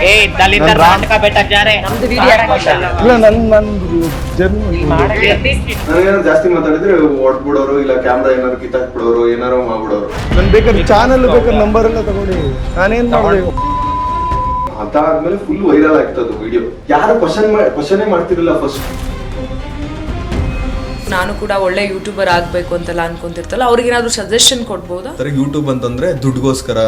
ए दलित नाटक बेटा जा रहे ನಮ್ದು ವಿಡಿಯೋ ಇಲ್ಲ ನಂದು ಜರ್ನಿ ನಾನೇನಾದ್ರು ಜಾಸ್ತಿ ಮಾತಾಡಿದ್ರೆ ಹೊಡ್ಬಿಡೋರು ಇಲ್ಲ ಕ್ಯಾಮ್ರಾ ಏನಾದ್ರು ಕಿತ್ತಾಕ್ಬಿಡೋರು ಏನಾರು ಮಾಡ್ಬಿಡೋರು. ನನ್ ಬೇಕಾದ್ರೆ ಚಾನಲ್ ಬೇಕಾದ್ರೆ ನಂಬರ್ ಎಲ್ಲ ತಗೊಳ್ಳಿ, ನಾನೇನ್ ಮಾಡ್ಬೇಕು. ಅದಾದ್ಮೇಲೆ ಫುಲ್ ವೈರಲ್ ಆಗ್ತದ ವಿಡಿಯೋ. ಯಾರು ಕ್ವಶನ್ ಮಾಡ್ತಿರಲಿಲ್ಲ ಫಸ್ಟ್. ನಾನು ಕೂಡ ಒಳ್ಳೆ ಯೂಟ್ಯೂಬರ್ ಆಗ್ಬೇಕು ಅಂತೆಲ್ಲ ಅನ್ಕೊಂತಿರ್ತಲ್ಲ, ಅವ್ರಿಗೇನಾದ್ರು ಸಜೆಷನ್ ಕೊಡ್ಬೋದಾ? ಯೂಟ್ಯೂಬ್ ಅಂತಂದ್ರೆ ದುಡ್ಗೋಸ್ಕರ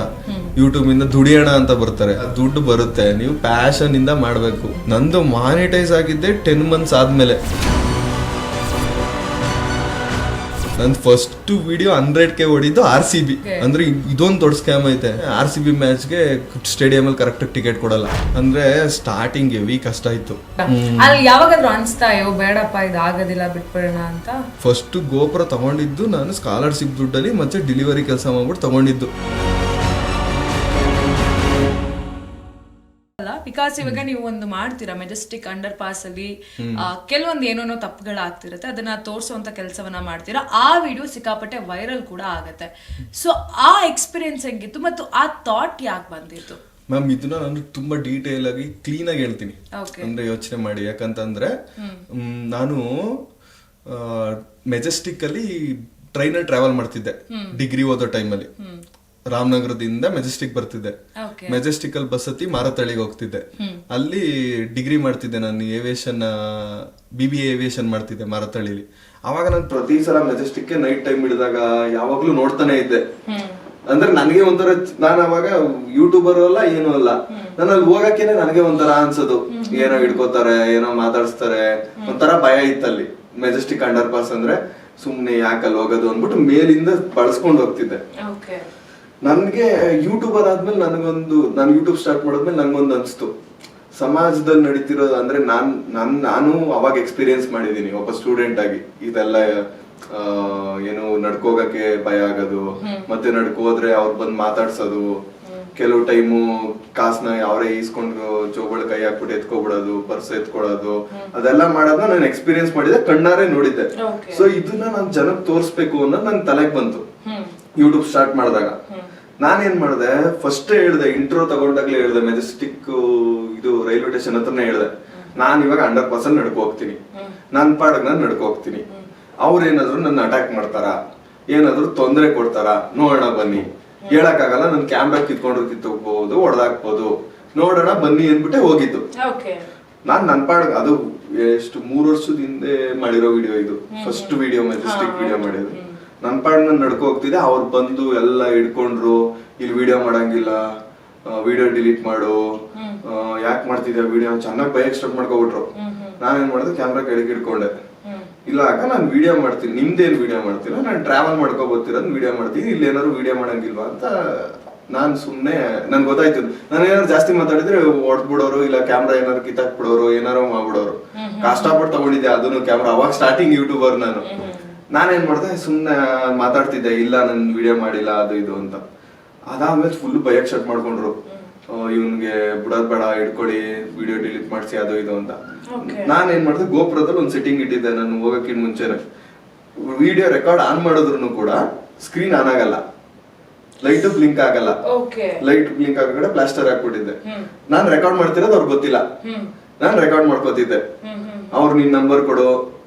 ಯೂಟ್ಯೂಬ್ ಇಂದ ದುಡಿಯೋಣ ಅಂತ ಬರ್ತಾರೆ. ದುಡ್ಡು ಬರುತ್ತೆ, ನೀವು ಪ್ಯಾಷನ್ ಇಂದ ಮಾಡ್ಬೇಕು. ನಂದು ಮಾನಿಟೈಸ್ ಆಗಿದ್ದೆ 10 months ಆದ್ಮೇಲೆ. ನನ್ ಫಸ್ಟ್ ವಿಡಿಯೋ 100K ಹೊಡಿದ್ದು RCB. ಅಂದ್ರೆ ಇದೊಂದು ದೊಡ್ಡ ಸ್ಕ್ಯಾಮ್ ಐತೆ. RCB ಮ್ಯಾಚ್ಗೆ ಸ್ಟೇಡಿಯಂ ಅಲ್ಲಿ ಕರೆಕ್ಟ್ ಟಿಕೆಟ್ ಕೊಡಲ್ಲ. ಅಂದ್ರೆ ಸ್ಟಾರ್ಟಿಂಗ್ ಹೆವಿ ಕಷ್ಟ ಆಯ್ತು. ಅಲ್ಲಿ ಯಾವಾಗಾದ್ರೂ ಅನ್ಸ್ತಾ ಅಯ್ಯೋ ಬೇಡಪ್ಪ ಇದು ಆಗೋದಿಲ್ಲ ಬಿಟ್ಬಿಡೋಣ ಅಂತ? ಫಸ್ಟ್ ಗೋಪುರ ತಗೊಂಡಿದ್ದು ನಾನು ಸ್ಕಾಲರ್ಶಿಪ್ ದುಡ್ಡಲ್ಲಿ ಮತ್ತೆ ಡೆಲಿವರಿ ಕೆಲಸ ಮಾಡ್ಬಿಟ್ಟು ತಗೊಂಡಿದ್ದು. ಬಿಕಾಸ್ ಇವಾಗ ನೀವು ಒಂದು ಮಾಡ್ತೀರಾ ಮೆಜೆಸ್ಟಿಕ್ ಅಂಡರ್ ಪಾಸ್ ಅಲ್ಲಿ ಕೆಲವೊಂದು ಏನೇನೋ ತಪ್ಪುಗಳಾಗ್ತಿರತ್ತೆ, ಅದನ್ನ ತೋರಿಸುವಂತ ಕೆಲಸವನ್ನ ಮಾಡ್ತೀರಾ. ಆ ವಿಡಿಯೋ ಸಿಕ್ಕಾಪಟ್ಟೆ ವೈರಲ್ ಕೂಡ ಆಗತ್ತೆ. ಸೊ ಆ ಎಕ್ಸ್ಪೀರಿಯನ್ಸ್ ಹೆಂಗಿತ್ತು ಮತ್ತು ಆ ಥಾಟ್ ಯಾಕೆ ಬಂದಿತ್ತು? ಮ್ಯಾಮ್ ಇದನ್ನ ನಾನು ತುಂಬಾ ಡೀಟೇಲ್ ಆಗಿ ಕ್ಲೀನ್ ಆಗಿ ಹೇಳ್ತೀನಿ, ಅಂದ್ರೆ ಯೋಚನೆ ಮಾಡಿ. ಯಾಕಂತಂದ್ರೆ ನಾನು ಮೆಜೆಸ್ಟಿಕ್ ಅಲ್ಲಿ ಟ್ರೈನಲ್ಲಿ ಟ್ರಾವೆಲ್ ಮಾಡ್ತಿದ್ದೆ ಡಿಗ್ರಿ ಓದೋ ಟೈಮಲ್ಲಿ. ರಾಮನಗರದಿಂದ ಮೆಜೆಸ್ಟಿಕ್ ಬರ್ತಿದ್ದೆ. ಮೆಜೆಸ್ಟಿಕ್ ಅಲ್ಲಿ ಬಸ್ ಹತ್ತಿ ಮಾರತಳ್ಳಿಗೆ ಹೋಗ್ತಿದ್ದೆ. ಅಲ್ಲಿ ಡಿಗ್ರಿ ಮಾಡ್ತಿದ್ದೆ ನಾನು, ಏವಿಯೇಷನ್ BBA ಏವಿಯೇಷನ್ ಮಾಡ್ತಿದ್ದೆ ಮಾರತಳ್ಳಿಲಿ. ಅವಾಗ ನಾನು ಪ್ರತಿ ಸಲ ಮೆಜೆಸ್ಟಿಕ್ ನೈಟ್ ಟೈಮ್ ಹಿಡಿದಾಗ ಯಾವಾಗ್ಲೂ ನೋಡ್ತಾನೆ ಇದ್ದೆ. ಅಂದ್ರೆ ನನಗೆ ಒಂಥರ, ನಾನು ಅವಾಗ ಯೂಟ್ಯೂಬರ್ ಅಲ್ಲ ಏನೂ ಅಲ್ಲ, ನಾನು ಅಲ್ಲಿ ಹೋಗಕ್ಕೇನೆ ನನಗೆ ಒಂಥರ ಅನ್ಸೋದು, ಏನೋ ಹಿಡ್ಕೋತಾರೆ ಏನೋ ಮಾತಾಡ್ಸ್ತಾರೆ, ಒಂಥರ ಭಯ ಇತ್ತಲ್ಲಿ. ಮೆಜೆಸ್ಟಿಕ್ ಅಂಡರ್ ಪಾಸ್ ಅಂದ್ರೆ ಸುಮ್ನೆ ಯಾಕಲ್ಲಿ ಹೋಗೋದು ಅಂದ್ಬಿಟ್ಟು ಮೇಲಿಂದ ಬಳಸ್ಕೊಂಡು ಹೋಗ್ತಿದ್ದೆ. ನನ್ಗೆ ಯೂಟ್ಯೂಬರ್ ಆದ್ಮೇಲೆ ನಾನು ಯೂಟ್ಯೂಬ್ ಸ್ಟಾರ್ಟ್ ಮಾಡಿದ್ಮೇಲೆ ನಂಗೊಂದು ಅನ್ಸ್ತು, ಸಮಾಜದಲ್ಲಿ ನಡೀತಿರೋದು ಅಂದ್ರೆ ನಾನು ಅವಾಗ ಎಕ್ಸ್ಪೀರಿಯನ್ಸ್ ಮಾಡಿದೀನಿ ಒಬ್ಬ ಸ್ಟೂಡೆಂಟ್ ಆಗಿ. ಇದೆಲ್ಲ ಏನು ನಡ್ಕೋಗಕ್ಕೆ ಭಯ ಆಗೋದು, ಮತ್ತೆ ನಡ್ಕೋದ್ರೆ ಅವ್ರು ಬಂದು ಮಾತಾಡ್ಸೋದು, ಕೆಲವು ಟೈಮು ಕಾಸ್ನ ಅವರೇ ಈಸ್ಕೊಂಡು ಜೋಬಳ ಕೈ ಹಾಕ್ಬಿಟ್ಟು ಎತ್ಕೊಬಿಡೋದು, ಪರ್ಸ್ ಎತ್ಕೊಳೋದು, ಅದೆಲ್ಲ ಮಾಡೋದನ್ನ ನಾನು ಎಕ್ಸ್ಪೀರಿಯನ್ಸ್ ಮಾಡಿದ್ದೆ, ಕಣ್ಣಾರೆ ನೋಡಿದ್ದೆ. ಸೊ ಇದನ್ನ ನಾನು ಜನಕ್ಕೆ ತೋರಿಸ್ಬೇಕು ಅನ್ನೋದು ನನ್ ತಲೆಗೆ ಬಂತು ಯೂಟ್ಯೂಬ್ ಸ್ಟಾರ್ಟ್ ಮಾಡಿದಾಗ. ನಾನೇನ್ ಮಾಡಿದೆ, ಫಸ್ಟ್ ಹೇಳ್ದೆ, ಇಂಟ್ರೋ ತಗೊಂಡಾಗ್ಲೇ ಹೇಳ್ದೆ, ಮೆಜೆಸ್ಟಿಕ್ ಇದು ರೈಲ್ವೆ ಸ್ಟೇಷನ್ ಹತ್ರನೇ ಹೇಳ್ದೆ, ನಾನ್ ಇವಾಗ 100% ನಡ್ಕೊ ಹೋಗ್ತೀನಿ, ನನ್ ಪಾಡಗ್ ನಾನು ನಡ್ಕೊ ಹೋಗ್ತೀನಿ. ಅವ್ರೇನಾದ್ರು ನನ್ನ ಅಟ್ಯಾಕ್ ಮಾಡ್ತಾರ, ಏನಾದ್ರು ತೊಂದರೆ ಕೊಡ್ತಾರ ನೋಡೋಣ ಬನ್ನಿ. ಹೇಳಕ್ಕಾಗಲ್ಲ, ನನ್ ಕ್ಯಾಮ್ರಾ ಕಿತ್ಕೋಬಹುದು, ಹೊಡೆದಾಕ್ಬೋದು, ನೋಡೋಣ ಬನ್ನಿ ಅಂದ್ಬಿಟ್ಟೆ ಹೋಗಿದ್ದು. ನಾನ್ ನನ್ ಪಾಡಗ್, ಅದು ಎಷ್ಟು 3 ವರ್ಷದ ಹಿಂದೆ ಮಾಡಿರೋ ವಿಡಿಯೋ ಇದು, ಫಸ್ಟ್ ವಿಡಿಯೋ ಮೆಜೆಸ್ಟಿಕ್ ವಿಡಿಯೋ ಮಾಡಿದ್ರು. ನನ್ ಪಾಡ್ ನಾನು ನಡ್ಕೊ ಹೋಗ್ತಿದ್ದೆ, ಅವ್ರು ಬಂದು ಎಲ್ಲ ಹಿಡ್ಕೊಂಡ್ರು, ಇಲ್ಲಿ ವಿಡಿಯೋ ಮಾಡಂಗಿಲ್ಲ, ವಿಡಿಯೋ ಡಿಲೀಟ್ ಮಾಡು, ಯಾಕೆ ಮಾಡ್ತಿದ್ಯಾ ವಿಡಿಯೋ, ಚೆನ್ನಾಗಿ ಬೈಕ್ ಸ್ಟಾರ್ಟ್ ಮಾಡ್ಕೊಬಿಟ್ರು. ನಾನೇನ್ ಮಾಡಿದೆ, ಕ್ಯಾಮ್ರಾ ಕೆಳಗೆ ಹಿಡ್ಕೊಂಡೆ, ಇಲ್ಲ ಅಕ್ಕ ನಾನು ವಿಡಿಯೋ ಮಾಡ್ತೀನಿ, ನಿಮ್ದೇನ್ ವಿಡಿಯೋ ಮಾಡ್ತೀರಾ, ನಾನು ಟ್ರಾವೆಲ್ ಮಾಡ್ಕೊ ಬರ್ತೀರ ವಿಡಿಯೋ ಮಾಡ್ತೀನಿ, ಇಲ್ಲಿ ಏನಾದ್ರು ವಿಡಿಯೋ ಮಾಡಂಗಿಲ್ವಾ ಅಂತ. ನಾನ್ ಸುಮ್ನೆ, ನನ್ಗೆ ಗೊತ್ತಾಯ್ತು ನಾನು ಏನಾದ್ರು ಜಾಸ್ತಿ ಮಾತಾಡಿದ್ರೆ ಹೊಡ್ಬಿಡೋರು, ಇಲ್ಲ ಕ್ಯಾಮ್ರಾ ಏನಾದ್ರು ಕಿತ್ತಾಕ್ಬಿಡೋರು, ಏನಾರು ಮಾಡ್ಬಿಡೋರು. ಕಷ್ಟಪಟ್ಟು ತಗೊಂಡಿದ್ದೆ ಅದನ್ನು ಕ್ಯಾಮ್ರಾ, ಅವಾಗ ಸ್ಟಾರ್ಟಿಂಗ್ ಯೂಟ್ಯೂಬರ್ ನಾನು. ನಾನೇನ್ ಮಾಡ್ದೆ, ಸುಮ್ನೆ ಮಾತಾಡ್ತಿದ್ದೆ, ಇಲ್ಲ ನನ್ ವಿಡಿಯೋ ಮಾಡಿಲ್ಲ ಅದು ಇದು ಅಂತ. ಅದಾದ್ಮೇಲೆ ಫುಲ್ ಬೈಕ್ ಸ್ಟಾರ್ಟ್ ಮಾಡ್ಕೊಂಡ್ರು, ಇವನ್ಗೆ ಬಿಡೋದ್ ಬೇಡ, ಹಿಡ್ಕೊಳ್ಳಿ, ವಿಡಿಯೋ ಡಿಲೀಟ್ ಮಾಡ್ಸಿ ಅದು ಇದು ಅಂತ. ನಾನೇನ್ ಮಾಡ್ದೆ, ಗೋಪುರದಲ್ಲಿ ಒಂದು ಸೆಟ್ಟಿಂಗ್ ಇಟ್ಟಿದ್ದೆ ನಾನು ಹೋಗಕ್ಕಿಂತ ಮುಂಚೆನೆ. ವಿಡಿಯೋ ರೆಕಾರ್ಡ್ ಆನ್ ಮಾಡಿದ್ರು ಕೂಡ ಸ್ಕ್ರೀನ್ ಆನ್ ಆಗಲ್ಲ, ಲೈಟ್ ಬ್ಲಿಂಕ್ ಆಗಲ್ಲ. ಲೈಟ್ ಬ್ಲಿಂಕ್ ಆಗೋ ಕಡೆ ಪ್ಲಾಸ್ಟರ್ ಹಾಕ್ಬಿಟ್ಟಿದ್ದೆ. ನಾನ್ ರೆಕಾರ್ಡ್ ಮಾಡ್ತಿರೋದು ಅವ್ರಿಗೆ ಗೊತ್ತಿಲ್ಲ, ನಾನ್ ರೆಕಾರ್ಡ್ ಮಾಡ್ಕೋತಿದ್ದೆ. ಅವ್ರು ನಿನ್ ನಂಬರ್ ಕೊಡು,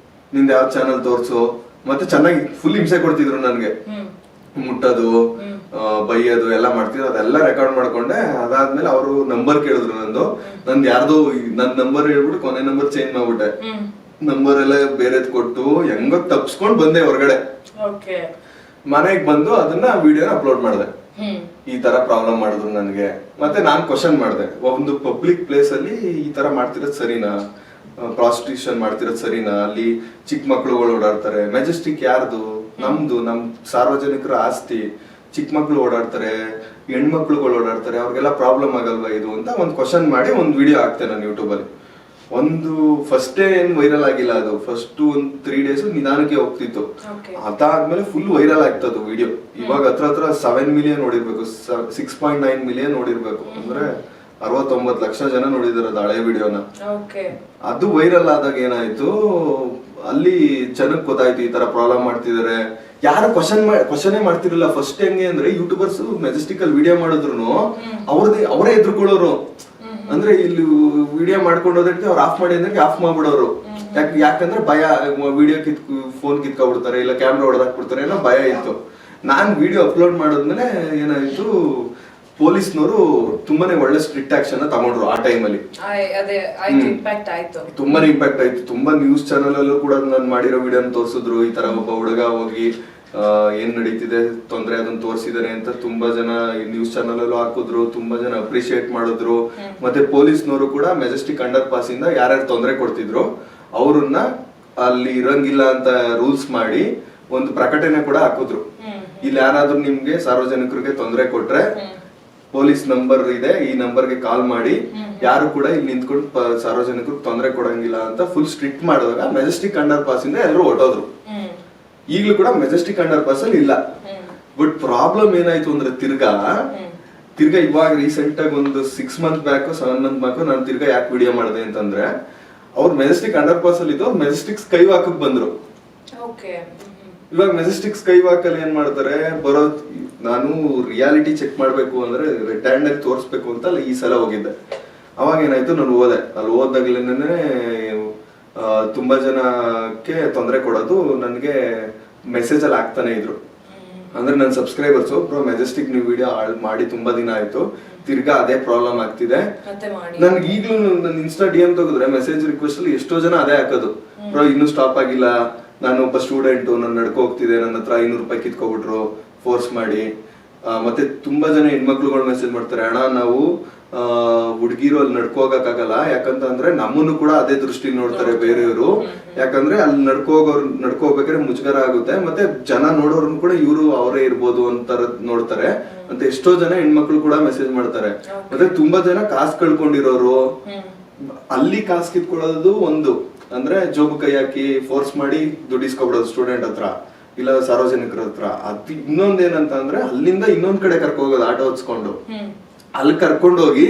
ನಿಂದ ಯಾವ ಚಾನಲ್ ತೋರ್ಸು, ಮತ್ತೆ ಚೆನ್ನಾಗಿ ಫುಲ್ ಹಿಂಸೆ ಕೊಡ್ತಿದ್ರು ನನ್ಗೆ, ಮುಟ್ಟೋದು ಬೈಯೋದು ಎಲ್ಲ ಮಾಡ್ತಿದ್ರು. ಅದೆಲ್ಲ ರೆಕಾರ್ಡ್ ಮಾಡ್ಕೊಂಡೆ. ಅದಾದ್ಮೇಲೆ ಅವರು ನಂಬರ್ ಕೇಳಿದ್ರು ನಂದು ಯಾರ್ದು, ನನ್ ನಂಬರ್ ಹೇಳ್ಬಿಟ್ಟು ಕೊನೆ ನಂಬರ್ ಚೇಂಜ್ ಮಾಡ್ಬಿಟ್ಟೆ. ನಂಬರ್ ಎಲ್ಲ ಬೇರೆದ್ ಕೊಟ್ಟು ಹೆಂಗೋ ತಪ್ಸ್ಕೊಂಡ್ ಬಂದೆ ಹೊರಗಡೆ. ಮನೆಗ್ ಬಂದು ಅದನ್ನ ವಿಡಿಯೋನ ಅಪ್ಲೋಡ್ ಮಾಡಿದೆ. ಈ ತರ ಪ್ರಾಬ್ಲಮ್ ಮಾಡಿದ್ರು ನನ್ಗೆ. ಮತ್ತೆ ನಾನ್ ಕ್ವಶನ್ ಮಾಡಿದೆ, ಒಂದು ಪಬ್ಲಿಕ್ ಪ್ಲೇಸ್ ಅಲ್ಲಿ ಈ ತರ ಮಾಡ್ತಿರೋದ್ ಸರಿನಾ, ಪ್ರಾಸ್ಟಿಟ್ಯೂಷನ್ ಮಾಡ್ತಿರೋದ್ ಸರಿನಾ, ಅಲ್ಲಿ ಚಿಕ್ಕ ಮಕ್ಳುಗಳು ಓಡಾಡ್ತಾರೆ, ಮೆಜೆಸ್ಟಿಕ್ ಯಾರ್ದು, ನಮ್ದು, ನಮ್ ಸಾರ್ವಜನಿಕರ ಆಸ್ತಿ, ಚಿಕ್ಕ ಮಕ್ಳು ಓಡಾಡ್ತಾರೆ, ಹೆಣ್ಮಕ್ಳುಗಳು ಓಡಾಡ್ತಾರೆ, ಅವ್ರಿಗೆಲ್ಲ ಪ್ರಾಬ್ಲಮ್ ಆಗಲ್ವಾ ಇದು ಅಂತ ಒಂದು ಕ್ವಶನ್ ಮಾಡಿ ಒಂದು ವಿಡಿಯೋ ಹಾಕ್ತೆ ನಾನು ಯೂಟ್ಯೂಬ್ ಅಲ್ಲಿ. ಒಂದು ಫಸ್ಟ್ ಡೇ ಏನ್ ವೈರಲ್ ಆಗಿಲ್ಲ, ಅದು ಫಸ್ಟ್ ಒಂದು 3 days ನಿಧಾನಕ್ಕೆ ಹೋಗ್ತಿತ್ತು. ಅದಾದ್ಮೇಲೆ ಫುಲ್ ವೈರಲ್ ಆಗ್ತದ ವಿಡಿಯೋ. ಇವಾಗ ಹತ್ರ 7 million ನೋಡಿರ್ಬೇಕು, 6.9 million ನೋಡಿರ್ಬೇಕು. ಅಂದ್ರೆ 69 ಲಕ್ಷ ಜನ ನೋಡಿದಾರೆ ಅದು ಹಳೆ ವಿಡಿಯೋನ. ಅದು ವೈರಲ್ ಆದಾಗ ಏನಾಯ್ತು, ಅಲ್ಲಿ ಜನಕ್ಕೆ ಗೊತ್ತಾಯ್ತು ಈ ತರ ಪ್ರಾಬ್ಲಮ್ ಮಾಡ್ತಿದಾರೆ. ಯಾರು ಕ್ವಶನ್ ಮಾಡ್ತಿರಲಿಲ್ಲ ಫಸ್ಟ್. ಹೆಂಗೆ ಅಂದ್ರೆ ಯೂಟ್ಯೂಬರ್ಸ್ ಮೆಜೆಸ್ಟಿಕ್ ಅಲ್ಲಿ ವಿಡಿಯೋ ಮಾಡಿದ್ರು ಅವರೇ ಎದುರ್ಕೊಳ್ಳೋರು, ಅಂದ್ರೆ ಇಲ್ಲಿ ವಿಡಿಯೋ ಮಾಡ್ಕೊಂಡು ಹೋದಕ್ಕೆ ಅವ್ರು ಆಫ್ ಮಾಡಿ ಅಂದ್ರೆ ಆಫ್ ಮಾಡ್ಬಿಡೋರು. ಯಾಕಂದ್ರೆ ಭಯ, ವಿಡಿಯೋ ಫೋನ್ ಕಿತ್ಕೊಬಿಡ್ತಾರೆ ಇಲ್ಲ ಕ್ಯಾಮ್ರಾ ಹೊಡೆದಾಕ್ಬಿಡ್ತಾರೆ ಅನ್ನೋ ಭಯ ಇತ್ತು. ನಾನ್ ವಿಡಿಯೋ ಅಪ್ಲೋಡ್ ಮಾಡಿದ್ಮೇಲೆ ಏನಾಯ್ತು, ಪೊಲೀಸ್ನವರು ತುಂಬಾನೇ ಒಳ್ಳೆ ಸ್ಟ್ರಿಕ್ಟ್ ಆಕ್ಷನ್ ತಗೊಂಡ್ರು ಆ ಟೈಮಲ್ಲಿ. ತುಂಬಾನೇ ಇಂಪ್ಯಾಕ್ಟ್ ಆಯ್ತು. ತುಂಬಾ ನ್ಯೂಸ್ ಚಾನಲ್ ಅಲ್ಲೂ ಕೂಡ ನಾನು ಮಾಡಿರೋ ವಿಡಿಯೋನ ತೋರಿಸಿದ್ರು. ಈ ತರ ಒಬ್ಬ ಹುಡುಗ ಹೋಗಿ ಏನ್ ನಡೀತಿದೆ ತೊಂದ್ರೆ ಅದನ್ನ ತೋರಿಸಿದಾರೆ ಅಂತ ತುಂಬಾ ಜನ ನ್ಯೂಸ್ ಚಾನಲ್ ಅಲ್ಲೂ ಹಾಕಿದ್ರು. ತುಂಬಾ ಜನ ಅಪ್ರಿಶಿಯೇಟ್ ಮಾಡಿದ್ರು. ಮತ್ತೆ ಪೊಲೀಸ್ನವರು ಕೂಡ ಮೆಜೆಸ್ಟಿಕ್ ಅಂಡರ್ ಪಾಸ್ ಇಂದ ಯಾರ್ಯಾರು ತೊಂದರೆ ಕೊಡ್ತಿದ್ರು ಅವ್ರನ್ನ ಅಲ್ಲಿ ಇರಂಗಿಲ್ಲ ಅಂತ ರೂಲ್ಸ್ ಮಾಡಿ ಒಂದು ಪ್ರಕಟಣೆ ಕೂಡ ಹಾಕಿದ್ರು. ಇಲ್ಲಿ ಯಾರಾದ್ರೂ ನಿಮ್ಗೆ ಸಾರ್ವಜನಿಕರಿಗೆ ತೊಂದರೆ ಕೊಟ್ರೆ ಪೊಲೀಸ್ ನಂಬರ್ ಇದೆ, ಈ ನಂಬರ್ಗೆ ಕಾಲ್ ಮಾಡಿ, ಯಾರು ಕೂಡ ಇಲ್ಲಿ ನಿಂತ್ಕೊಂಡು ಸಾರ್ವಜನಿಕರಿಗೆ ತೊಂದರೆ ಕೊಡಂಗಿಲ್ಲ ಅಂತ ಫುಲ್ ಸ್ಟ್ರಿಕ್ಟ್ ಮಾಡಿದಾಗ ಮೆಜೆಸ್ಟಿಕ್ ಅಂಡರ್ ಪಾಸ್ ಇಂದ ಎಲ್ಲರೂ ಹೊಟ್ಟೋದ್ರು. ಈಗಲೂ ಕೂಡ ಮೆಜೆಸ್ಟಿಕ್ ಅಂಡರ್ ಪಾಸ್ ಅಲ್ಲಿ ಇಲ್ಲ. ಬಟ್ ಪ್ರಾಬ್ಲಮ್ ಏನಾಯ್ತು ಅಂದ್ರೆ ತಿರ್ಗಾ ಇವಾಗ ರೀಸೆಂಟ್ ಆಗಿ ಒಂದು 6 ಮಂತ್ ಬ್ಯಾಕ್ 7 ಮಂತ್ ಬ್ಯಾಕ್ ನಾನು ತಿರ್ಗಾ ಯಾಕೆ ವಿಡಿಯೋ ಮಾಡಿದೆ ಅಂತಂದ್ರೆ, ಅವ್ರು ಮೆಜೆಸ್ಟಿಕ್ ಅಂಡರ್ ಪಾಸ್ ಅಲ್ಲಿ ಇದ್ದು ಮೆಜೆಸ್ಟಿಕ್ ಸ್ಕೈ ವಾಕ್ ಬಂದ್ರು. ಇವಾಗ ಮೆಜೆಸ್ಟಿಕ್ ಸ್ಕೈ ವಾಕ್ ಅಲ್ಲಿ ಏನ್ ಮಾಡ್ತಾರೆ, ನಾನು ರಿಯಾಲಿಟಿ ಚೆಕ್ ಮಾಡ್ಬೇಕು ಅಂದ್ರೆ ರೆಡ್ ಹ್ಯಾಂಡ್ ಆಗಿ ತೋರಿಸ್ಬೇಕು ಅಂತ ಈ ಸಲ ಹೋಗಿದ್ದೆ. ಅವಾಗ ಏನಾಯ್ತು, ನಾನು ಹೋದೆ. ಅಲ್ಲಿ ಹೋದಾಗ್ಲೇನೆ ತುಂಬಾ ಜನಕ್ಕೆ ತೊಂದರೆ ಕೊಡೋದು ನನ್ಗೆ ಮೆಸೇಜ್ ಅಲ್ಲಿ ಆಗ್ತಾನೆ ಇದ್ರು. ಅಂದ್ರೆ ನನ್ನ ಸಬ್ಸ್ಕ್ರೈಬರ್ಸ್ ಬ್ರೋ ಮೆಜೆಸ್ಟಿಕ್ ನೀವು ವಿಡಿಯೋ ಮಾಡಿ ತುಂಬಾ ದಿನ ಆಯ್ತು, ತಿರ್ಗಾ ಅದೇ ಪ್ರಾಬ್ಲಮ್ ಆಗ್ತಿದೆ. ನನ್ಗೆ ಈಗ್ಲೂ ನನ್ನ ಇನ್ಸ್ಟಾ ಡಿ ಎಂ ತೆಗೆದ್ರೆ ಮೆಸೇಜ್ ರಿಕ್ವೆಸ್ಟ್ ಅಲ್ಲಿ ಎಷ್ಟೋ ಜನ ಅದೇ ಹಾಕೋದು, ಬ್ರೋ ಇನ್ನೂ ಸ್ಟಾಪ್ ಆಗಿಲ್ಲ, ನಾನು ಒಬ್ಬ ಸ್ಟೂಡೆಂಟ್, ನಾನು ನಡ್ಕೊ ಹೋಗ್ತಿದೆ, ನನ್ನ ಹತ್ರ 500 ರೂಪಾಯಿ ಕಿತ್ಕೊಬಿಟ್ರು ಫೋರ್ಸ್ ಮಾಡಿ. ಮತ್ತೆ ತುಂಬಾ ಜನ ಹೆಣ್ಮಕ್ಳುಗಳು ಮೆಸೇಜ್ ಮಾಡ್ತಾರೆ, ಅಣ್ಣ ನಾವು ಹುಡುಗಿರು ಅಲ್ಲಿ ನಡ್ಕೋಗಕ್ಕಾಗಲ್ಲ, ಯಾಕಂತಂದ್ರೆ ನಮ್ಮನ್ನು ಕೂಡ ಅದೇ ದೃಷ್ಟಿಲಿ ನೋಡ್ತಾರೆ ಬೇರೆಯವರು. ಯಾಕಂದ್ರೆ ಅಲ್ಲಿ ನಡ್ಕೋಬೇಕಾದ್ರೆ ಮುಜುಗರ ಆಗುತ್ತೆ, ಮತ್ತೆ ಜನ ನೋಡೋರ್ನು ಕೂಡ ಇವರು ಅವರೇ ಇರ್ಬೋದು ಅಂತ ನೋಡ್ತಾರೆ ಅಂತ ಎಷ್ಟೋ ಜನ ಹೆಣ್ಮಕ್ಳು ಕೂಡ ಮೆಸೇಜ್ ಮಾಡ್ತಾರೆ. ಮತ್ತೆ ತುಂಬಾ ಜನ ಕಾಸು ಕಳ್ಕೊಂಡಿರೋರು, ಅಲ್ಲಿ ಕಾಸು ಕಿತ್ಕೊಳ್ಳೋದು ಒಂದು ಅಂದ್ರೆ ಜೋಬು ಕೈ ಹಾಕಿ ಫೋರ್ಸ್ ಮಾಡಿ ದುಡ್ಡಿಸ್ಕೊಬಿಡೋದು ಸ್ಟೂಡೆಂಟ್ ಹತ್ರ ಇಲ್ಲ ಸಾರ್ವಜನಿಕರ ಹತ್ರ. ಅದು ಇನ್ನೊಂದೇನಂತ ಅಂದ್ರೆ ಅಲ್ಲಿಂದ ಇನ್ನೊಂದ್ ಕಡೆ ಕರ್ಕೋಗೋದು ಆಟೋ ಹಚ್ಕೊಂಡು, ಅಲ್ಲಿ ಕರ್ಕೊಂಡೋಗಿ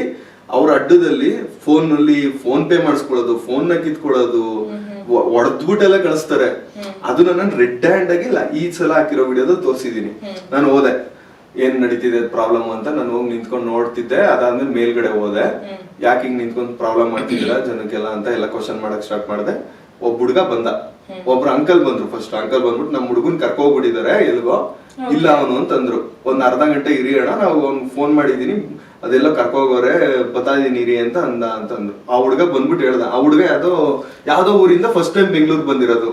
ಅವ್ರ ಅಡ್ಡದಲ್ಲಿ ಫೋನ್ ಪೇ ಮಾಡಿಸ್ಕೊಳ್ಳೋದು, ಫೋನ್ ನ ಕಿತ್ಕೊಳ್ಳೋದು, ಹೊಡೆದ್ಬಿಟ್ಟೆಲ್ಲ ಕಳಿಸ್ತಾರೆ. ಅದನ್ನ ನಾನು ರೆಡ್ ಹ್ಯಾಂಡ್ ಆಗಿ ಈ ಸಲ ಹಾಕಿರೋ ವಿಡಿಯೋದಲ್ಲಿ ತೋರಿಸಿದೀನಿ. ನಾನು ಹೋದೆ ಏನ್ ನಡೀತಿದೆ ಪ್ರಾಬ್ಲಮ್ ಅಂತ, ನಾನು ಹೋಗಿ ನಿಂತ್ಕೊಂಡು ನೋಡ್ತಿದ್ದೆ. ಅದಾದ್ಮೇಲೆ ಮೇಲ್ಗಡೆ ಹೋದೆ, ಯಾಕೆ ಹಿಂಗ್ ನಿಂತ್ಕೊಂಡು ಪ್ರಾಬ್ಲಮ್ ಮಾಡ್ತಿದ್ದೀರಾ ಜನಕ್ಕೆಲ್ಲ ಅಂತ ಎಲ್ಲ ಕ್ವಶನ್ ಮಾಡಕ್ ಸ್ಟಾರ್ಟ್ ಮಾಡಿದೆ. ಒಬ್ಬ ಹುಡುಗ ಬಂದ, ಒಬ್ರು ಅಂಕಲ್ ಬಂದ್ರು. ಫಸ್ಟ್ ಅಂಕಲ್ ಬಂದ್ಬಿಟ್ಟು ನಮ್ಮ ಹುಡುಗನ್ ಕರ್ಕೋಗ್ಬಿಟ್ಟಿದ್ದಾರೆ ಎಲ್ಗೋ, ಇಲ್ಲ ಅವನು ಅಂತಂದ್ರು. ಒಂದ್ ಅರ್ಧ ಗಂಟೆ ಇರಿಯೋಣ, ನಾವು ಅವ್ನು ಫೋನ್ ಮಾಡಿದೀನಿ, ಅದೆಲ್ಲ ಕರ್ಕೋಗೋರೆ ಬತ್ತಾ ಇದೀನಿ ಇರಿ ಅಂತಂದ್ರು. ಆ ಹುಡುಗ ಬಂದ್ಬಿಟ್ಟು ಹೇಳ್ದ, ಆ ಹುಡುಗ ಯಾವ್ದೋ ಊರಿಂದ ಫಸ್ಟ್ ಟೈಮ್ ಬೆಂಗಳೂರು ಬಂದಿರೋದು.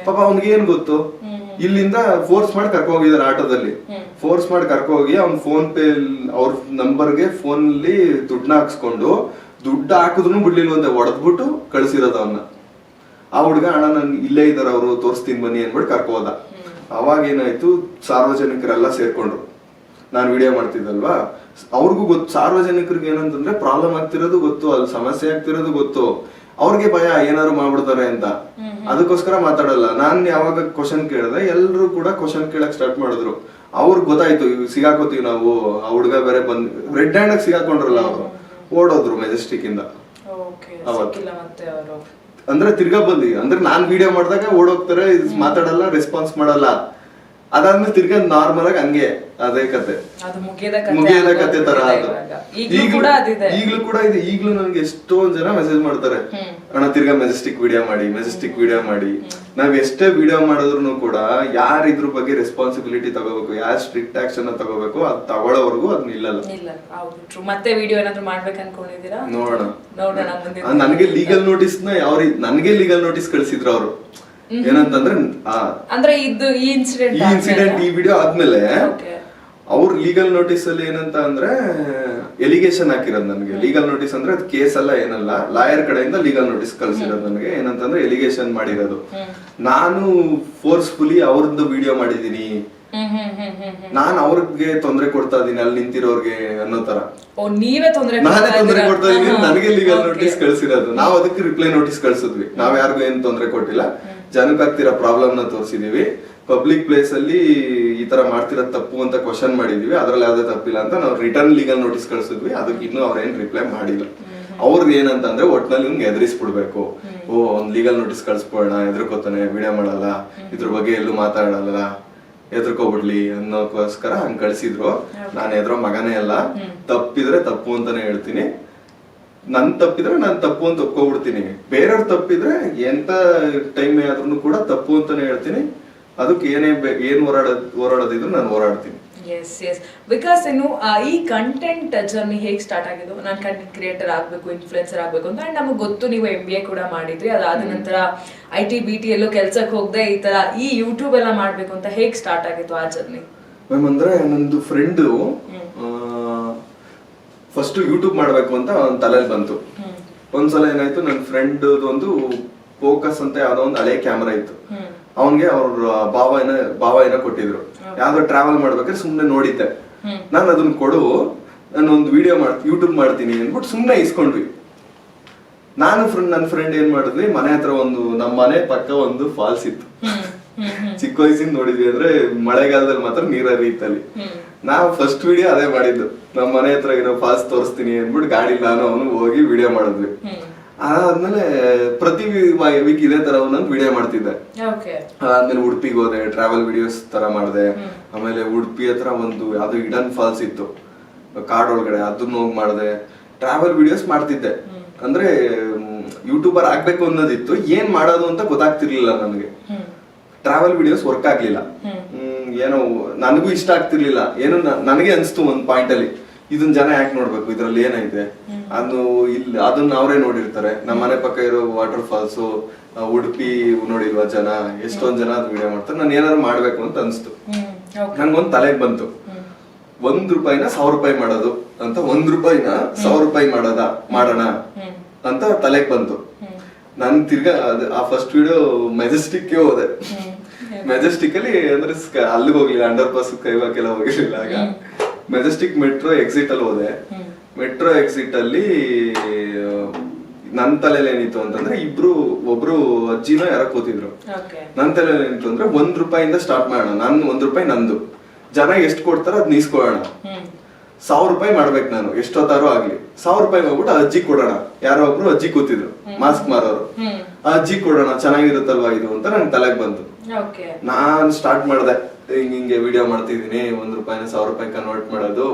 ಪಾಪ ಅವ್ನಿಗೆ ಏನ್ ಗೊತ್ತು, ಇಲ್ಲಿಂದ ಫೋರ್ಸ್ ಮಾಡಿ ಕರ್ಕೋಗಿದಾರೆ ಆಟೋದಲ್ಲಿ. ಫೋರ್ಸ್ ಮಾಡಿ ಕರ್ಕೋಗಿ ಅವ್ನ್ ಫೋನ್ ಪೇ ಅವ್ರ ನಂಬರ್ಗೆ ಫೋನ್ ಅಲ್ಲಿ ದುಡ್ಡನ್ನ ಹಾಕ್ಸ್ಕೊಂಡು, ದುಡ್ಡು ಹಾಕಿದ್ರು ಬಿಡ್ಲಿಲ್ವಂತೆ, ಹೊಡೆದ್ಬಿಟ್ಟು ಕಳ್ಸಿರೋದು ಅವನ್ನ. ಆ ಹುಡುಗ ಅಣ್ಣ ನನ್ ಇಲ್ಲೇ ಇದಾರೆ ಅವರು, ತೋರಿಸ್ತೀನಿ ಬನ್ನಿ ಅನ್ಬಿಟ್ಟು ಕರ್ಕೋದ. ಅವಾಗ ಏನಾಯ್ತು, ಸಾರ್ವಜನಿಕರೆಲ್ಲ ಸೇರ್ಕೊಂಡ್ರು. ನಾನ್ ವಿಡಿಯೋ ಮಾಡ್ತಿದ್ದಲ್ವಾ, ಅವ್ರಿಗೂ ಗೊತ್ತು, ಸಾರ್ವಜನಿಕರಿಗೆ ಏನಂತಂದ್ರೆ ಪ್ರಾಬ್ಲಮ್ ಆಗ್ತಿರೋದು ಗೊತ್ತು, ಅಲ್ಲಿ ಸಮಸ್ಯೆ ಆಗ್ತಿರೋದು ಗೊತ್ತು. ಅವ್ರಿಗೆ ಭಯ ಏನಾದ್ರು ಮಾಡ್ಬಿಡ್ತಾರೆ ಅಂತ, ಅದಕ್ಕೋಸ್ಕರ ಮಾತಾಡಲ್ಲ. ನಾನ್ ಯಾವಾಗ ಕ್ವಶನ್ ಕೇಳಿದೆ ಎಲ್ರು ಕೂಡ ಕ್ವಶನ್ ಕೇಳಕ್ ಸ್ಟಾರ್ಟ್ ಮಾಡಿದ್ರು. ಅವ್ರಿಗೆ ಗೊತ್ತಾಯ್ತು ಸಿಗಾಕೋತೀವಿ ನಾವು. ಆ ಹುಡುಗ ಬೇರೆ ಬಂದ್ ರೆಡ್ ಹ್ಯಾಂಡ್ ಆಗಿ ಸಿಗಾಕೊಂಡ್ರಲ್ಲ, ಅವರು ಓಡೋದ್ರು ಮೆಜೆಸ್ಟಿಕ್ ಇಂದ. ಅಂದ್ರೆ ತಿರ್ಗಾ ಬಂದಿ ಅಂದ್ರೆ ನಾನ್ ವಿಡಿಯೋ ಮಾಡಿದಾಗ ಓಡೋಗ್ತಾರೆ, ಮಾತಾಡಲ್ಲ, ರೆಸ್ಪಾನ್ಸ್ ಮಾಡಲ್ಲ. ಅದಾದ್ಮೇಲೆ ತಿರ್ಗಾ ನಾರ್ಮಲ್ ಆಗಿ ಹಂಗೆ ಅದೇ ಕತೆ ಮುಗಿಯದ ಕತೆ ತರ ಅದು. ಈಗ್ಲೂ ಕೂಡ ಇದೆ. ಈಗ್ಲೂ ನನ್ಗೆ ಎಷ್ಟೊಂದ್ ಜನ ಮೆಸೇಜ್ ಮಾಡ್ತಾರೆ, ಅಣ್ಣ ತಿರ್ಗಾ ಮೆಜೆಸ್ಟಿಕ್ ವಿಡಿಯೋ ಮಾಡಿ. ನಾವ್ ಎಷ್ಟೇ ವಿಡಿಯೋ ಮಾಡಿದ್ರು ಕೂಡ ಯಾರು ಇದ್ರ ಬಗ್ಗೆ ರೆಸ್ಪಾನ್ಸಿಬಿಲಿಟಿ ತಗೋಬೇಕು, ಯಾರು ಸ್ಟ್ರಿಕ್ಟ್ ಆಕ್ಷನ್ ತಗೋಬೇಕು, ಅದ್ ತಗೊಳ್ಳೋವರೆಗೂ ಅದ್ ನಿಲ್ಲಲ್ಲ. ಮತ್ತೆ ವಿಡಿಯೋ ಏನಾದ್ರು ಮಾಡ್ಬೇಕು ಅನ್ಕೊಂಡಿದೀರಾ? ನೋಡೋಣ. ನನಗೆ ಲೀಗಲ್ ನೋಟಿಸ್ ಕಳಿಸಿದ್ರು ಅವರು. ಏನಂತಂದ್ರೆ ಈ ಇನ್ಸಿಡೆಂಟ್ ಈ ವಿಡಿಯೋ ಆದ್ಮೇಲೆ ಅವ್ರ ಲೀಗಲ್ ನೋಟಿಸ್ ಅಲ್ಲಿ ಏನಂತ ಅಂದ್ರೆ ಎಲಿಗೇಷನ್ ಹಾಕಿರೋದು ನನಗೆ. ಲೀಗಲ್ ನೋಟಿಸ್ ಅಂದ್ರೆ ಅದು ಕೇಸ್ ಅಲ್ಲ, ಏನಲ್ಲ, ಲಾಯರ್ ಕಡೆಯಿಂದ ಲೀಗಲ್ ನೋಟಿಸ್ ಕಳ್ಸಿರೋದು ನನಗೆ. ಏನಂತಂದ್ರೆ ಎಲಿಗೇಷನ್ ಮಾಡಿರೋದು, ನಾನು ಫೋರ್ಸ್ಫುಲಿ ಅವ್ರದ್ದು ವಿಡಿಯೋ ಮಾಡಿದೀನಿ, ನಾನ್ ಅವ್ರಿಗೆ ತೊಂದರೆ ಕೊಡ್ತಾ ಇದೀನಿ ಅಲ್ಲಿ ನಿಂತಿರೋರ್ಗೆ ಅನ್ನೋ ತರ. ನಾನೇ ತೊಂದರೆ ಕೊಡ್ತಾ ಇದೀನಿ, ನನಗೆ ಲೀಗಲ್ ನೋಟಿಸ್ ಕಳ್ಸಿರೋದು. ನಾವ್ ಅದಕ್ಕೆ ರಿಪ್ಲೈ ನೋಟಿಸ್ ಕಳ್ಸಿದ್ವಿ. ನಾವ್ ಯಾರಿಗೂ ಏನ್ ತೊಂದರೆ ಕೊಟ್ಟಿಲ್ಲ, ಜನಕ್ಕೆ ಆಗ್ತಿರೋ ಪ್ರಾಬ್ಲಮ್ ನ ತೋರಿಸಿದೀವಿ. ಪಬ್ಲಿಕ್ ಪ್ಲೇಸ್ ಅಲ್ಲಿ ಈ ತರ ಮಾಡ್ತಿರೋದ್ ತಪ್ಪು ಅಂತ ಕ್ವಶನ್ ಮಾಡಿದೀವಿ, ಅದ್ರಲ್ಲಿ ಯಾವ್ದೇ ತಪ್ಪಿಲ್ಲ ಅಂತ ನಾವು ರಿಟರ್ನ್ ಲೀಗಲ್ ನೋಟಿಸ್ ಕಳ್ಸಿದ್ವಿ. ಅದಕ್ಕೆ ಇನ್ನೂ ಅವ್ರೇನ್ ರಿಪ್ಲೈ ಮಾಡಿಲ್ಲ. ಅವ್ರದ್ದು ಏನಂತಂದ್ರೆ ಒಟ್ನಲ್ಲಿ ಇವ್ನಿಗೆ ಎದುರಿಸ್ಬಿಡ್ಬೇಕು, ಒಂದ್ ಲೀಗಲ್ ನೋಟಿಸ್ ಕಳ್ಸ್ಬೋಣ, ಎದ್ರಕೋತಾನೆ, ವಿಡಿಯೋ ಮಾಡಲ್ಲ, ಇದ್ರ ಬಗ್ಗೆ ಎಲ್ಲೂ ಮಾತಾಡಲ್ಲ, ಎದ್ರಕೋಬಿಡ್ಲಿ ಅನ್ನೋಕೋಸ್ಕರ ಹಂಗ್ ಕಳ್ಸಿದ್ರು. ನಾನು ಎದ್ರೋ ಮಗನೇ ಅಲ್ಲ, ತಪ್ಪಿದ್ರೆ ತಪ್ಪು ಅಂತಾನೆ ಹೇಳ್ತೀನಿ. ನನ್ ತಪ್ಪಿದ್ರೆ ನಾನು ತಪ್ಪು ಅಂತ ಒಪ್ಕೊಬಿಡ್ತೀನಿ. ಬೇರೆಯವ್ರ ತಪ್ಪಿದ್ರೆ ಎಂತ ಟೈಮ್ ಆದ್ರೂ ಕೂಡ ತಪ್ಪು ಅಂತಾನೆ ಹೇಳ್ತೀನಿ. ಅದಕ್ಕೆ ಏನ್ ಹೋರಾಡೋದಿದ್ರು ನಾನು ಹೋರಾಡ್ತೀನಿ. S S. ವಿಕಾಸ್, ಏನು ಈ ಕಂಟೆಂಟ್ ಜರ್ನಿ ಹೇಗೆ ಸ್ಟಾರ್ಟ್ ಆಗಿದ್ದು? ನಾನು ಕಂಟೆಂಟ್ ಕ್ರಿಯೇಟರ್ ಆಗಬೇಕು, ಇನ್ಫ್ಲುಯೆನ್ಸರ್ ಆಗಬೇಕು ಅಂತ. ಅಂಡ್ ನಮಗೆ ಗೊತ್ತು ನೀವು MBA ಕೂಡ ಮಾಡಿದ್ರಿ, ಅದಾದ ನಂತರ IT-BT ಎಲ್ಲೋ ಕೆಲ್ಸಕ್ಕೆ ಹೋಗದೆ ಈ ತರ ಈ ಯೂಟ್ಯೂಬ್ ಎಲ್ಲ ಮಾಡ್ಬೇಕು ಅಂತ ಹೇಗೆ ಸ್ಟಾರ್ಟ್ ಆಗಿತ್ತು ಆ ಜರ್ನಿ? ಮ್ಯಾಮ್ ಅಂದ್ರೆ ನಂದು ಫ್ರೆಂಡು ಫಸ್ಟ್ ಯೂಟ್ಯೂಬ್ ಮಾಡ್ಬೇಕು ಅಂತ ಒಂದ್ ತಲೆಯಲ್ಲಿ ಬಂತು. ಒಂದ್ಸಲ ಏನಾಯ್ತು, ನನ್ನ ಫ್ರೆಂಡ್ ಒಂದು ಫೋಕಸ್ ಅಂತ ಯಾವ್ದೋ ಒಂದು ಹಳೆ ಕ್ಯಾಮ್ರಾ ಇತ್ತು. ಅವನ್ಗೆ ಅವ್ರ ಭಾವ ಏನೋ ಕೊಟ್ಟಿದ್ರು. ಯಾವ್ದೋ ಟ್ರಾವೆಲ್ ಮಾಡ್ಬೇಕಾದ್ರೆ ಸುಮ್ನೆ ನೋಡಿದ್ದೆ ನಾನು, ಅದನ್ನ ಕೊಡು, ನಾನು ಒಂದು ವಿಡಿಯೋ ಯೂಟ್ಯೂಬ್ ಮಾಡ್ತೀನಿ ಅಂದ್ಬಿಟ್ಟು ಸುಮ್ನೆ ಇಸ್ಕೊಂಡ್ವಿ. ನಾನು ನನ್ನ ಫ್ರೆಂಡ್ ಏನ್ ಮಾಡಿದ್ವಿ, ಮನೆ ಹತ್ರ ನಮ್ಮ ಮನೆ ಪಕ್ಕ ಒಂದು ಫಾಲ್ಸ್ ಇತ್ತು. ಚಿಕ್ಕ ವಯಸ್ಸಿಂದ ನೋಡಿದ್ವಿ, ಅಂದ್ರೆ ಮಳೆಗಾಲದಲ್ಲಿ ಮಾತ್ರ ನೀರ ಹರಿಯುತ್ತಲ್ಲಿ. ನಾವು ಫಸ್ಟ್ ವಿಡಿಯೋ ಅದೇ ಮಾಡಿದ್ದು. ನಮ್ಮ ಮನೆ ಹತ್ರ ಇರೋ ಫಾಲ್ಸ್ ತೋರಿಸ್ತೀನಿ ಅಂದ್ಬಿಟ್ಟು ಗಾಡಿ ನಾನು ಅವನು ಹೋಗಿ ವಿಡಿಯೋ ಮಾಡಿದ್ವಿ. ಅದಾದ್ಮೇಲೆ ಪ್ರತಿ ವೀಕ್ ಇದೇ ತರ ಒಂದೊಂದು ವಿಡಿಯೋ ಮಾಡ್ತಿದ್ದೆ. ಅದಾದ್ಮೇಲೆ ಉಡುಪಿಗೆ ಹೋದೆ, ಟ್ರಾವೆಲ್ ವಿಡಿಯೋಸ್ ತರ ಮಾಡಿದೆ. ಆಮೇಲೆ ಉಡುಪಿ ಹತ್ರ ಒಂದು ಯಾವ್ದು ಹಿಡನ್ ಫಾಲ್ಸ್ ಇತ್ತು ಕಾಡೊಳಗಡೆ, ಅದನ್ನ ಹೋಗಿ ಮಾಡಿದೆ. ಟ್ರಾವೆಲ್ ವಿಡಿಯೋಸ್ ಮಾಡ್ತಿದ್ದೆ. ಅಂದ್ರೆ ಯೂಟ್ಯೂಬರ್ ಆಗ್ಬೇಕು ಅನ್ನೋದಿತ್ತು, ಏನ್ ಮಾಡೋದು ಅಂತ ಗೊತ್ತಾಗ್ತಿರ್ಲಿಲ್ಲ ನನಗೆ. ಟ್ರಾವೆಲ್ ವಿಡಿಯೋಸ್ ವರ್ಕ್ ಆಗ್ಲಿಲ್ಲ, ಏನೋ ನನಗೂ ಇಷ್ಟ ಆಗ್ತಿರ್ಲಿಲ್ಲ. ಏನು ನನಗೆ ಅನ್ಸ್ತು ಒಂದ್ ಪಾಯಿಂಟ್ ಅಲ್ಲಿ, ಇದನ್ನ ಜನ ಯಾಕೆ ನೋಡ್ಬೇಕು, ಇದ್ರಲ್ಲಿ ಏನೈತೆ ಅದನ್ನ ಅವರೇ ನೋಡಿರ್ತಾರೆ. ನಮ್ಮ ಮನೆ ಪಕ್ಕ ಇರೋ ವಾಟರ್ ಫಾಲ್ಸ್ ಉಡುಪಿ ನೋಡಿಲ್ವಾ ಜನ, ಎಷ್ಟೊಂದ್ ಜನ ಅದ್ ವಿಡಿಯೋ ಮಾಡ್ತಾರೆ, ನಾನು ಏನಾದ್ರು ಮಾಡ್ಬೇಕು ಅಂತ ಅನ್ಸ್ತು. ನಂಗೊಂದ್ ತಲೆಗೆ ಬಂತು, ₹1 1,000 ಮಾಡೋದು ಅಂತ, ₹1 1,000 ಮಾಡೋಣ ಅಂತ ತಲೆಗೆ ಬಂತು. ನಾನ್ ತಿರ್ಗಾ ಆ ಫಸ್ಟ್ ವಿಡಿಯೋ ಮೆಜೆಸ್ಟಿಕ್ ಹೋದೆ. ಮೆಜೆಸ್ಟಿಕ್ ಅಲ್ಲಿ ಅಂದ್ರೆ ಅಲ್ಲಿಗೆ ಹೋಗ್ಲಿಲ್ಲ, ಅಂಡರ್ ಪಾಸ್ ಕೈವಾಕೆಲ್ಲ ಹೋಗಿರ್ಲಿಲ್ಲ. ಆಗ ಮೆಜೆಸ್ಟಿಕ್ ಮೆಟ್ರೋ ಎಕ್ಸಿಟ್ ಅಲ್ಲಿ ಹೋದೆ. ಮೆಟ್ರೋ ಎಕ್ಸಿಟ್ ಅಲ್ಲಿ ನನ್ ತಲೆಯಲ್ಲಿ ಏನಿತ್ತು ಅಂತಂದ್ರೆ, ಒಬ್ರು ಅಜ್ಜಿನೋ ಯಾರೋ ಕೂತಿದ್ರು. ನನ್ ತಲೆಯಲ್ಲಿ ಏನಿತ್ತು ಅಂದ್ರೆ, ₹1 ಸ್ಟಾರ್ಟ್ ಮಾಡೋಣ, ₹1 ನಂದು, ಜನ ಎಷ್ಟು ಕೊಡ್ತಾರೋ ಅದ್ ನೀಸ್ಕೊಳ್ಳೋಣ. ₹1,000 ಮಾಡ್ಬೇಕು ನಾನು, ಎಷ್ಟೊತ್ತಾರು ಆಗ್ಲಿ. ₹1,000 ಮಾಡ್ಬಿಟ್ಟು ಅಜ್ಜಿ ಕೊಡೋಣ. ಯಾರೋ ಒಬ್ರು ಅಜ್ಜಿ ಕೂತಿದ್ರು, ಮಾಸ್ಕ್ ಮಾರೋರು. ಆ ಅಜ್ಜಿ ಕೊಡೋಣ, ಚೆನ್ನಾಗಿರುತ್ತಲ್ವಾ ಇದು ಅಂತ ನನ್ ತಲೆಗೆ ಬಂತು. ನಾನ್ ಸ್ಟಾರ್ಟ್ ಮಾಡ್ದೆ, ಹಿಂಗೆ ವಿಡಿಯೋ ಮಾಡ್ತಿದೀನಿ, ₹1 1,000 ಕನ್ವರ್ಟ್ ಮಾಡೋದು,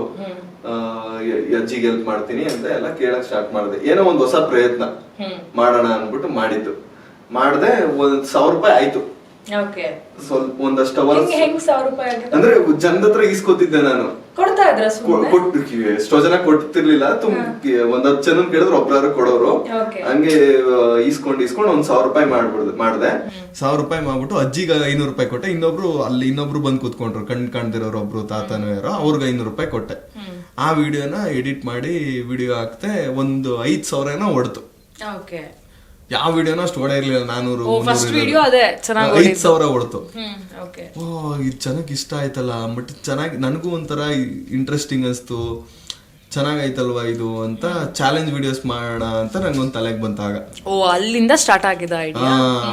ಅಜ್ಜಿಗೆ ಹೆಲ್ಪ್ ಮಾಡ್ತೀನಿ ಅಂತ ಎಲ್ಲ ಕೇಳಕ್ ಸ್ಟಾರ್ಟ್ ಮಾಡ್ದೆ. ಏನೋ ಒಂದ್ ಹೊಸ ಪ್ರಯತ್ನ ಮಾಡೋಣ ಅನ್ಬಿಟ್ಟು ಮಾಡಿದ್ದು. ಮಾಡ್ದೆ, ₹1,000 ಆಯ್ತು. ಸ್ವಲ್ಪ ಒಂದಷ್ಟು ಅವರ್ಸ್ ಅಂದ್ರೆ ಜನದ ಹತ್ರ ಈಸ್ಕೊತಿದ್ದೆ ನಾನು. ಎಷ್ಟೋ ಜನ ಕೊಡ್ತಿರ್ಲಿಲ್ಲ, ಒಂದ್ 10 ಜನ ಕೇಳಿದ್ರು ಒಬ್ರಾರು ಕೊಡೋರು. ಹಂಗೆ ಈಸ್ಕೊಂಡ್ ಒಂದ್ ₹1,000 ಮಾಡ್ದೆ. ₹1,000 ಮಾಡ್ಬಿಟ್ಟು ಅಜ್ಜಿಗೆ ₹500 ಕೊಟ್ಟೆ. ಇನ್ನೊಬ್ರು ಬಂದ್ ಕೂತ್ಕೊಂಡ್ರು, ಕಾಣ್ದಿರೋರು ಒಬ್ರು ತಾತನೋ ಯಾರೋ, ಅವ್ರಿಗೆ ₹500 ಕೊಟ್ಟೆ. ಆ ವಿಡಿಯೋನ ಎಡಿಟ್ ಮಾಡಿ ವಿಡಿಯೋ ಹಾಕ್ತೆ. ಒಂದು 5,000 ಹೊಡ್ತು. ಯಾವ ವಿಡಿಯೋನ ಅಷ್ಟು ಹೊಡೆ ಇರ್ಲಿಲ್ಲ, 5,000 ಹೊಡ್ತು. ಇದು ಚೆನ್ನಾಗಿ ಇಷ್ಟ ಆಯ್ತಲ್ಲ, ಬಟ್ ಚೆನ್ನಾಗಿ ನನಗೂ ಒಂಥರ ಇಂಟ್ರೆಸ್ಟಿಂಗ್ ಅನ್ಸ್ತು, ಚೆನ್ನಾಗೈತಲ್ವಾ ಇದು ಅಂತ ಚಾಲೆಂಜ್ ವಿಡಿಯೋಸ್ ಮಾಡೋಣ ಅಂತ ನಂಗೊಂದು ತಲೆಗೆ ಬಂತಾಗ. ಅಲ್ಲಿಂದ ಸ್ಟಾರ್ಟ್ ಆಗಿದೆ ಐಡಿಯಾ.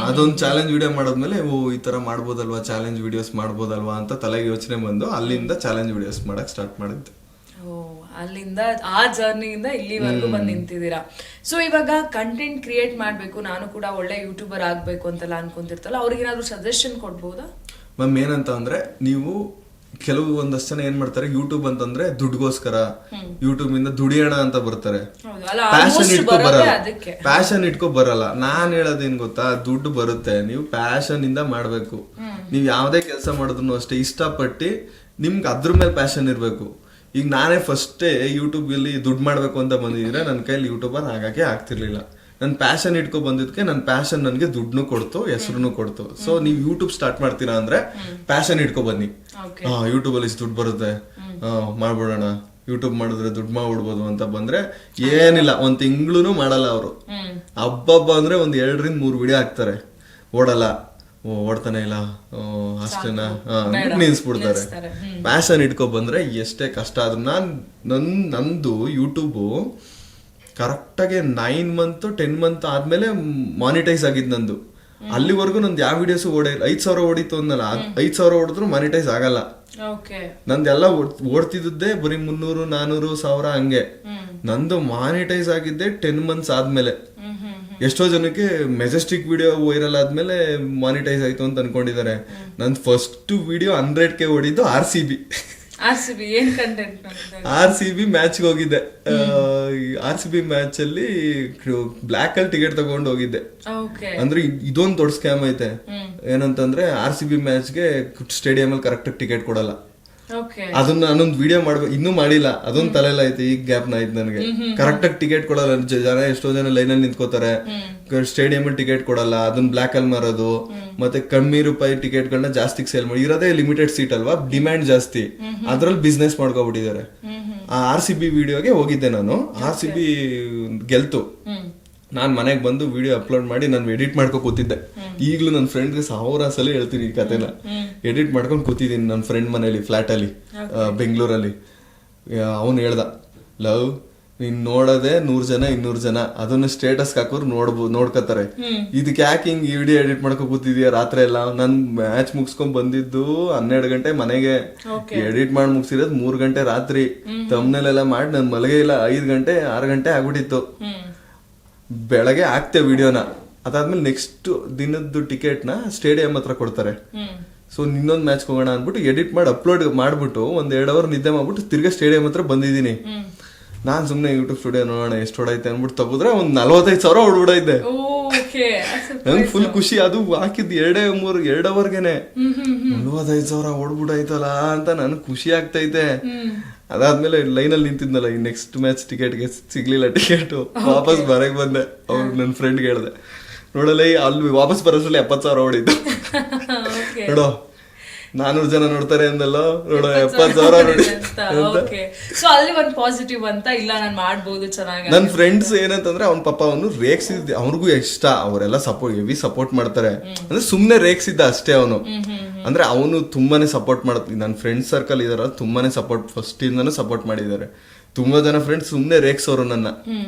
ಅದೊಂದು ಚಾಲೆಂಜ್ ವಿಡಿಯೋ ಮಾಡಿದ್ಮೇಲೆ ಈ ತರ ಮಾಡ್ಬೋದಲ್ವಾ, ಚಾಲೆಂಜ್ ವಿಡಿಯೋಸ್ ಮಾಡ್ಬೋದಲ್ವಾ ಅಂತ ತಲೆಗೆ ಯೋಚನೆ ಬಂದು ಅಲ್ಲಿಂದ ಚಾಲೆಂಜ್ ವಿಡಿಯೋಸ್ ಮಾಡಕ್ ಸ್ಟಾರ್ಟ್ ಮಾಡಿದ್ದೆ. ಅಲ್ಲಿಂದ ಆ ಜರ್ನಿಯಿಂದ ಇಲ್ಲಿವರೆಗೂ ಬಂದು ನಿಂತಿದ್ದೀರಾ. ಸೊ ಇವಾಗ ಕಂಟೆಂಟ್ ಕ್ರಿಯೇಟ್ ಮಾಡ್ಬೇಕು, ನಾನು ಕೂಡ ಒಳ್ಳೆ ಯೂಟ್ಯೂಬರ್ ಆಗ್ಬೇಕು ಅಂತೆಲ್ಲ ಅನ್ಕೊಂತಿರ್ತಲ್ಲ, ಅವ್ರಿಗೆ ಏನಾದ್ರು ಸಜೆಷನ್ ಕೊಡ್ಬೋದಾ? ಮ್ಯಾಮ್ ಏನಂತ ಅಂದ್ರೆ, ನೀವು ಒಂದಷ್ಟು ಜನ ಏನ್ ಮಾಡ್ತಾರೆ, ಯೂಟ್ಯೂಬ್ ಅಂತಂದ್ರೆ ದುಡ್ಗೋಸ್ಕರ, ಯೂಟ್ಯೂಬ್ ಇಂದ ದುಡಿಯೋಣ ಅಂತ ಬರ್ತಾರೆ. ಪ್ಯಾಷನ್ ಇಟ್ಕೊ ಬರಲ್ಲ. ನಾನ್ ಹೇಳೋದೇನ್ ಗೊತ್ತಾ, ದುಡ್ಡು ಬರುತ್ತೆ, ನೀವು ಪ್ಯಾಷನ್ ಇಂದ ಮಾಡ್ಬೇಕು. ನೀವ್ ಯಾವ್ದೇ ಕೆಲಸ ಮಾಡಿದ್ರು ಅಷ್ಟೇ ಇಷ್ಟಪಟ್ಟು, ನಿಮ್ಗೆ ಅದ್ರ ಮೇಲೆ ಪ್ಯಾಷನ್ ಇರ್ಬೇಕು. ಈಗ ನಾನೇ ಫಸ್ಟೇ ಯೂಟ್ಯೂಬ್ ಅಲ್ಲಿ ದುಡ್ಡು ಮಾಡ್ಬೇಕು ಅಂತ ಬಂದಿದ್ರೆ ನನ್ನ ಕೈಲಿ ಯೂಟ್ಯೂಬರ್ ಆಗಕ್ಕೆ ಆಗ್ತಿರ್ಲಿಲ್ಲ. ನನ್ನ ಪ್ಯಾಷನ್ ಇಟ್ಕೊ ಬಂದಿದ್ಕೆ ನನ್ನ ಪ್ಯಾಷನ್ ನನಗೆ ದುಡ್ಡು ಕೊಡ್ತು, ಹೆಸರು ಕೊಡ್ತು. ಸೊ ನೀವು ಯೂಟ್ಯೂಬ್ ಸ್ಟಾರ್ಟ್ ಮಾಡ್ತೀರಾ ಅಂದ್ರೆ ಪ್ಯಾಷನ್ ಇಟ್ಕೊ ಬನ್ನಿ. ಯೂಟ್ಯೂಬ್ ಅಲ್ಲಿ ದುಡ್ಡು ಬರುತ್ತೆ, ಮಾಡ್ಬಿಡೋಣ, ಯೂಟ್ಯೂಬ್ ಮಾಡಿದ್ರೆ ದುಡ್ಡು ಮಾಡ್ಬಿಡ್ಬೋದು ಅಂತ ಬಂದ್ರೆ ಏನಿಲ್ಲ, 1 ತಿಂಗಳು ಮಾಡಲ್ಲ ಅವರು. ಹಬ್ಬ ಅಂದ್ರೆ 1 2 ರಿಂದ 3 ವಿಡಿಯೋ ಹಾಕ್ತಾರೆ, ಓಡ್ತಾನೆ ಇಲ್ಲ ಅಷ್ಟೇನಾ ನಿಲ್ಸ್ಬಿಡ್ತಾರೆ. ಪ್ಯಾಷನ್ ಇಟ್ಕೊ ಬಂದ್ರೆ ಎಷ್ಟೇ ಕಷ್ಟ ಆದ್ರೂ, ನಂದು ಯೂಟ್ಯೂಬ್ ಕರೆಕ್ಟಾಗಿ 9 ಮಂತ್ 10 ಮಂತ್ ಆದ್ಮೇಲೆ ಮಾನಿಟೈಸ್ ಆಗಿದ್ ನಂದು. ಅಲ್ಲಿವರೆಗೂ ನಂದು ಯಾವ ವಿಡಿಯೋಸ್ ಓಡಿಲ್ಲ. 5,000 ಓಡಿತ್ತು ಅಂದಲ್ಲ, 5,000 ಓಡಿದ್ರು ಮಾನಿಟೈಸ್ ಆಗಲ್ಲ. ನಂದೆಲ್ಲ ಓಡ್ತಿದ್ದೆ ಬರೀ 300 400 1,000 ಹಂಗೆ. ನಂದು ಮಾನಿಟೈಸ್ ಆಗಿದ್ದೆ 10 ಮಂತ್ಸ್ ಆದ್ಮೇಲೆ. ಎಷ್ಟೋ ಜನಕ್ಕೆ ಮೆಜೆಸ್ಟಿಕ್ ವಿಡಿಯೋ ವೈರಲ್ ಆದ್ಮೇಲೆ ಮಾನಿಟೈಸ್ ಆಯ್ತು ಅಂತ ಅನ್ಕೊಂಡಿದ್ದಾರೆ. ನನ್ first video 100K ಓಡಿದ್ದು RCB match ಹೋಗಿದ್ದೆ. RCB ಮ್ಯಾಚ್ ಅಲ್ಲಿ ಬ್ಲ್ಯಾಕ್ ಅಲ್ಲಿ ಟಿಕೆಟ್ ತಗೊಂಡು ಹೋಗಿದ್ದೆ. ಓಕೆ. ಅಂದ್ರೆ ಇದೊಂದು ದೊಡ್ಡ ಸ್ಕ್ಯಾಮ್ ಐತೆ. ಏನಂತಂದ್ರೆ RCB ಮ್ಯಾಚ್ಗೆ ಸ್ಟೇಡಿಯಂ ಅಲ್ಲಿ ಕರೆಕ್ಟ್ ಟಿಕೆಟ್ ಕೊಡಲ್ಲ. ಓಕೆ. ಅದನ್ನ ನಾನೊಂದು ವಿಡಿಯೋ ಮಾಡ್ಬೇಕು, ಇನ್ನೂ ಮಾಡಿಲ್ಲ, ಅದೊಂದು ತಲೆಲ್ಲ ಐತೆ, ಈಗ ಗ್ಯಾಪ್ ನ ಐತೆ ನನಗೆ. ಕರೆಕ್ಟ್ ಆಗಿ ಟಿಕೆಟ್ ಕೊಡಲ್ಲ ಜನ, ಎಷ್ಟೋ ಜನ ಲೈನ್ ಅಲ್ಲಿ ನಿಂತ್ಕೋತಾರೆ, ಸ್ಟೇಡಿಯಂ ಅಲ್ಲಿ ಟಿಕೆಟ್ ಕೊಡಲ್ಲ, ಅದನ್ನ ಬ್ಲಾಕ್ ಅಲ್ಲಿ ಮಾರೋದು, ಮತ್ತೆ ಕಮ್ಮಿ ರೂಪಾಯಿ ಟಿಕೆಟ್ ಗಳನ್ನ ಜಾಸ್ತಿ ಸೇಲ್ ಮಾಡಿ, ಇರೋದೇ ಲಿಮಿಟೆಡ್ ಸೀಟ್ ಅಲ್ವಾ, ಡಿಮ್ಯಾಂಡ್ ಜಾಸ್ತಿ, ಅದ್ರಲ್ಲಿ ಬಿಸ್ನೆಸ್ ಮಾಡ್ಕೊಬಿಟ್ಟಿದ್ದಾರೆ. ಆ RCB ವಿಡಿಯೋಗೆ ಹೋಗಿದ್ದೆ ನಾನು. RCB ಗೆಲ್ತು. ನಾನ್ ಮನೆಗೆ ಬಂದು ವಿಡಿಯೋ ಅಪ್ಲೋಡ್ ಮಾಡಿ ನಾನು ಎಡಿಟ್ ಮಾಡ್ಕೊ ಕೂತಿದ್ದೆ. ಈಗ್ಲೂ ನನ್ನ ಫ್ರೆಂಡ್ಗೆ 1000 ಸಲ ಹೇಳ್ತೀನಿ ಈ ಕತೆನ. ಎಡಿಟ್ ಮಾಡ್ಕೊಂಡು ಕೂತಿದ್ದೀನಿ ನನ್ನ ಫ್ರೆಂಡ್ ಮನೇಲಿ, ಫ್ಲಾಟ್ ಅಲ್ಲಿ, ಬೆಂಗಳೂರಲ್ಲಿ. ಅವನು ಹೇಳ್ದ, ಲವ್ ನೀನ್ ನೋಡೋದೆ 100 ಜನ 200 ಜನ, ಅದನ್ನ ಸ್ಟೇಟಸ್ ಹಾಕೋರು ನೋಡ್ಕೋತಾರೆ, ಇದಕ್ಕೆ ಯಾಕೆ ಹಿಂಗ್ ವಿಡಿಯೋ ಎಡಿಟ್ ಮಾಡ್ಕೊ ಕೂತಿದ್ಯಾ ರಾತ್ರಿ ಎಲ್ಲ? ನನ್ ಮ್ಯಾಚ್ ಮುಗಿಸ್ಕೊಂಡ್ ಬಂದಿದ್ದು 12 ಗಂಟೆ, ಮನೆಗೆ ಎಡಿಟ್ ಮಾಡಿ ಮುಗಿಸಿರೋದು 3 ಗಂಟೆ ರಾತ್ರಿ. ತಮ್ಮನೆಲ್ಲ ಮಾಡಿ ನನ್ ಮಲಗೇ ಇಲ್ಲ, 5 ಗಂಟೆ 6 ಗಂಟೆ ಆಗ್ಬಿಟ್ಟಿತ್ತು. ಬೆಳಗ್ಗೆ ಹಾಕ್ತೆ ವಿಡಿಯೋನ. ಅದಾದ್ಮೇಲೆ ನೆಕ್ಸ್ಟ್ ದಿನದ್ದು ಟಿಕೆಟ್ ನ ಸ್ಟೇಡಿಯಂ ಹತ್ರ ಕೊಡ್ತಾರೆ. ಸೊ ಇನ್ನೊಂದ್ ಮ್ಯಾಚ್ ಹೋಗೋಣ ಅನ್ಬಿಟ್ಟು ಎಡಿಟ್ ಮಾಡಿ ಅಪ್ಲೋಡ್ ಮಾಡ್ಬಿಟ್ಟು 1-2 ಅವರ್ ನಿದ್ದೆ ಮಾಡ್ಬಿಟ್ಟು ತಿರ್ಗಾ ಸ್ಟೇಡಿಯಂ ಹತ್ರ ಬಂದಿದ್ದೀನಿ. ನಾನ್ ಸುಮ್ನೆ ಯೂಟ್ಯೂಬ್ ಸ್ಟುಡಿಯೋ ನೋಡೋಣ ಎಷ್ಟು ಹೊಡೈತೆ ಅನ್ಬಿಟ್ಟು ತಗೋದ್ರೆ 45,000 ಹೊಡ್ಬಿಡೈತೆ. ನಂಗೆ ಫುಲ್ ಖುಷಿ. ಅದು ಹಾಕಿದ್ 2 ಅವರ್ಗೆನೆ 45,000 ಹೊಡ್ಬಿಡೈತಲ್ಲ ಅಂತ ನನ್ಗೆ ಖುಷಿ ಆಗ್ತೈತೆ. ಅದಾದ್ಮೇಲೆ ಲೈನ್ ಅಲ್ಲಿ ನಿಂತಿದ್ನಲ್ಲ, ಈ ನೆಕ್ಸ್ಟ್ ಮ್ಯಾಚ್ ಟಿಕೆಟ್ಗೆ ಸಿಗ್ಲಿಲ್ಲ ಟಿಕೆಟ್, ವಾಪಸ್ ಬರಕ್ ಬಂದೆ. ಅವ್ರು ನನ್ನ ಫ್ರೆಂಡ್ಗೆ ಹೇಳ್ದೆ, ನೋಡಲ್ಲ ಅಲ್ಲಿ ವಾಪಸ್ ಬರೋದ್ರಲ್ಲಿ 70,000 ಹೊಡಿತು. ನೋಡೋ 400 ಜನ ನೋಡ್ತಾರೆ ಅಂದಲ್ಲ, ನೋಡೋ 70,000 ನೋಡಿ. ಸೊ ಅಲ್ಲಿ ಒಂದು ಪಾಸಿಟಿವ್ ಅಂತ, ಇಲ್ಲ ನಾನು ಮಾಡ್ಬೋದು ಚೆನ್ನಾಗಿ. ನನ್ ಫ್ರೆಂಡ್ಸ್ ಏನಂತಂದ್ರೆ ಅವ್ನ ಪಾಪ ಅವನು ರೇಗ್ಸಿದ್ದೆ, ಅವ್ರಿಗೂ ಇಷ್ಟ, ಅವರೆಲ್ಲ ಹೆವಿ ಸಪೋರ್ಟ್ ಮಾಡ್ತಾರೆ. ಅಂದ್ರೆ ಸುಮ್ನೆ ರೇಗ್ಸಿದ್ದ ಅಷ್ಟೇ ಅವನು. ಅಂದ್ರೆ ಅವನು ತುಂಬಾನೇ ಸಪೋರ್ಟ್ ಮಾಡ್ತೀನಿ. ನನ್ನ ಫ್ರೆಂಡ್ ಸರ್ಕಲ್ ಇದಾರ, ತುಂಬಾನೇ ಸಪೋರ್ಟ್, ಫಸ್ಟ್ ಇಂದಾನು ಸಪೋರ್ಟ್ ಮಾಡಿದ್ದಾರೆ. ತುಂಬಾ ಜನ ಫ್ರೆಂಡ್ಸ್ ಸುಮ್ನೆ ರೇಗ್ಸೋರು ನನ್ನ.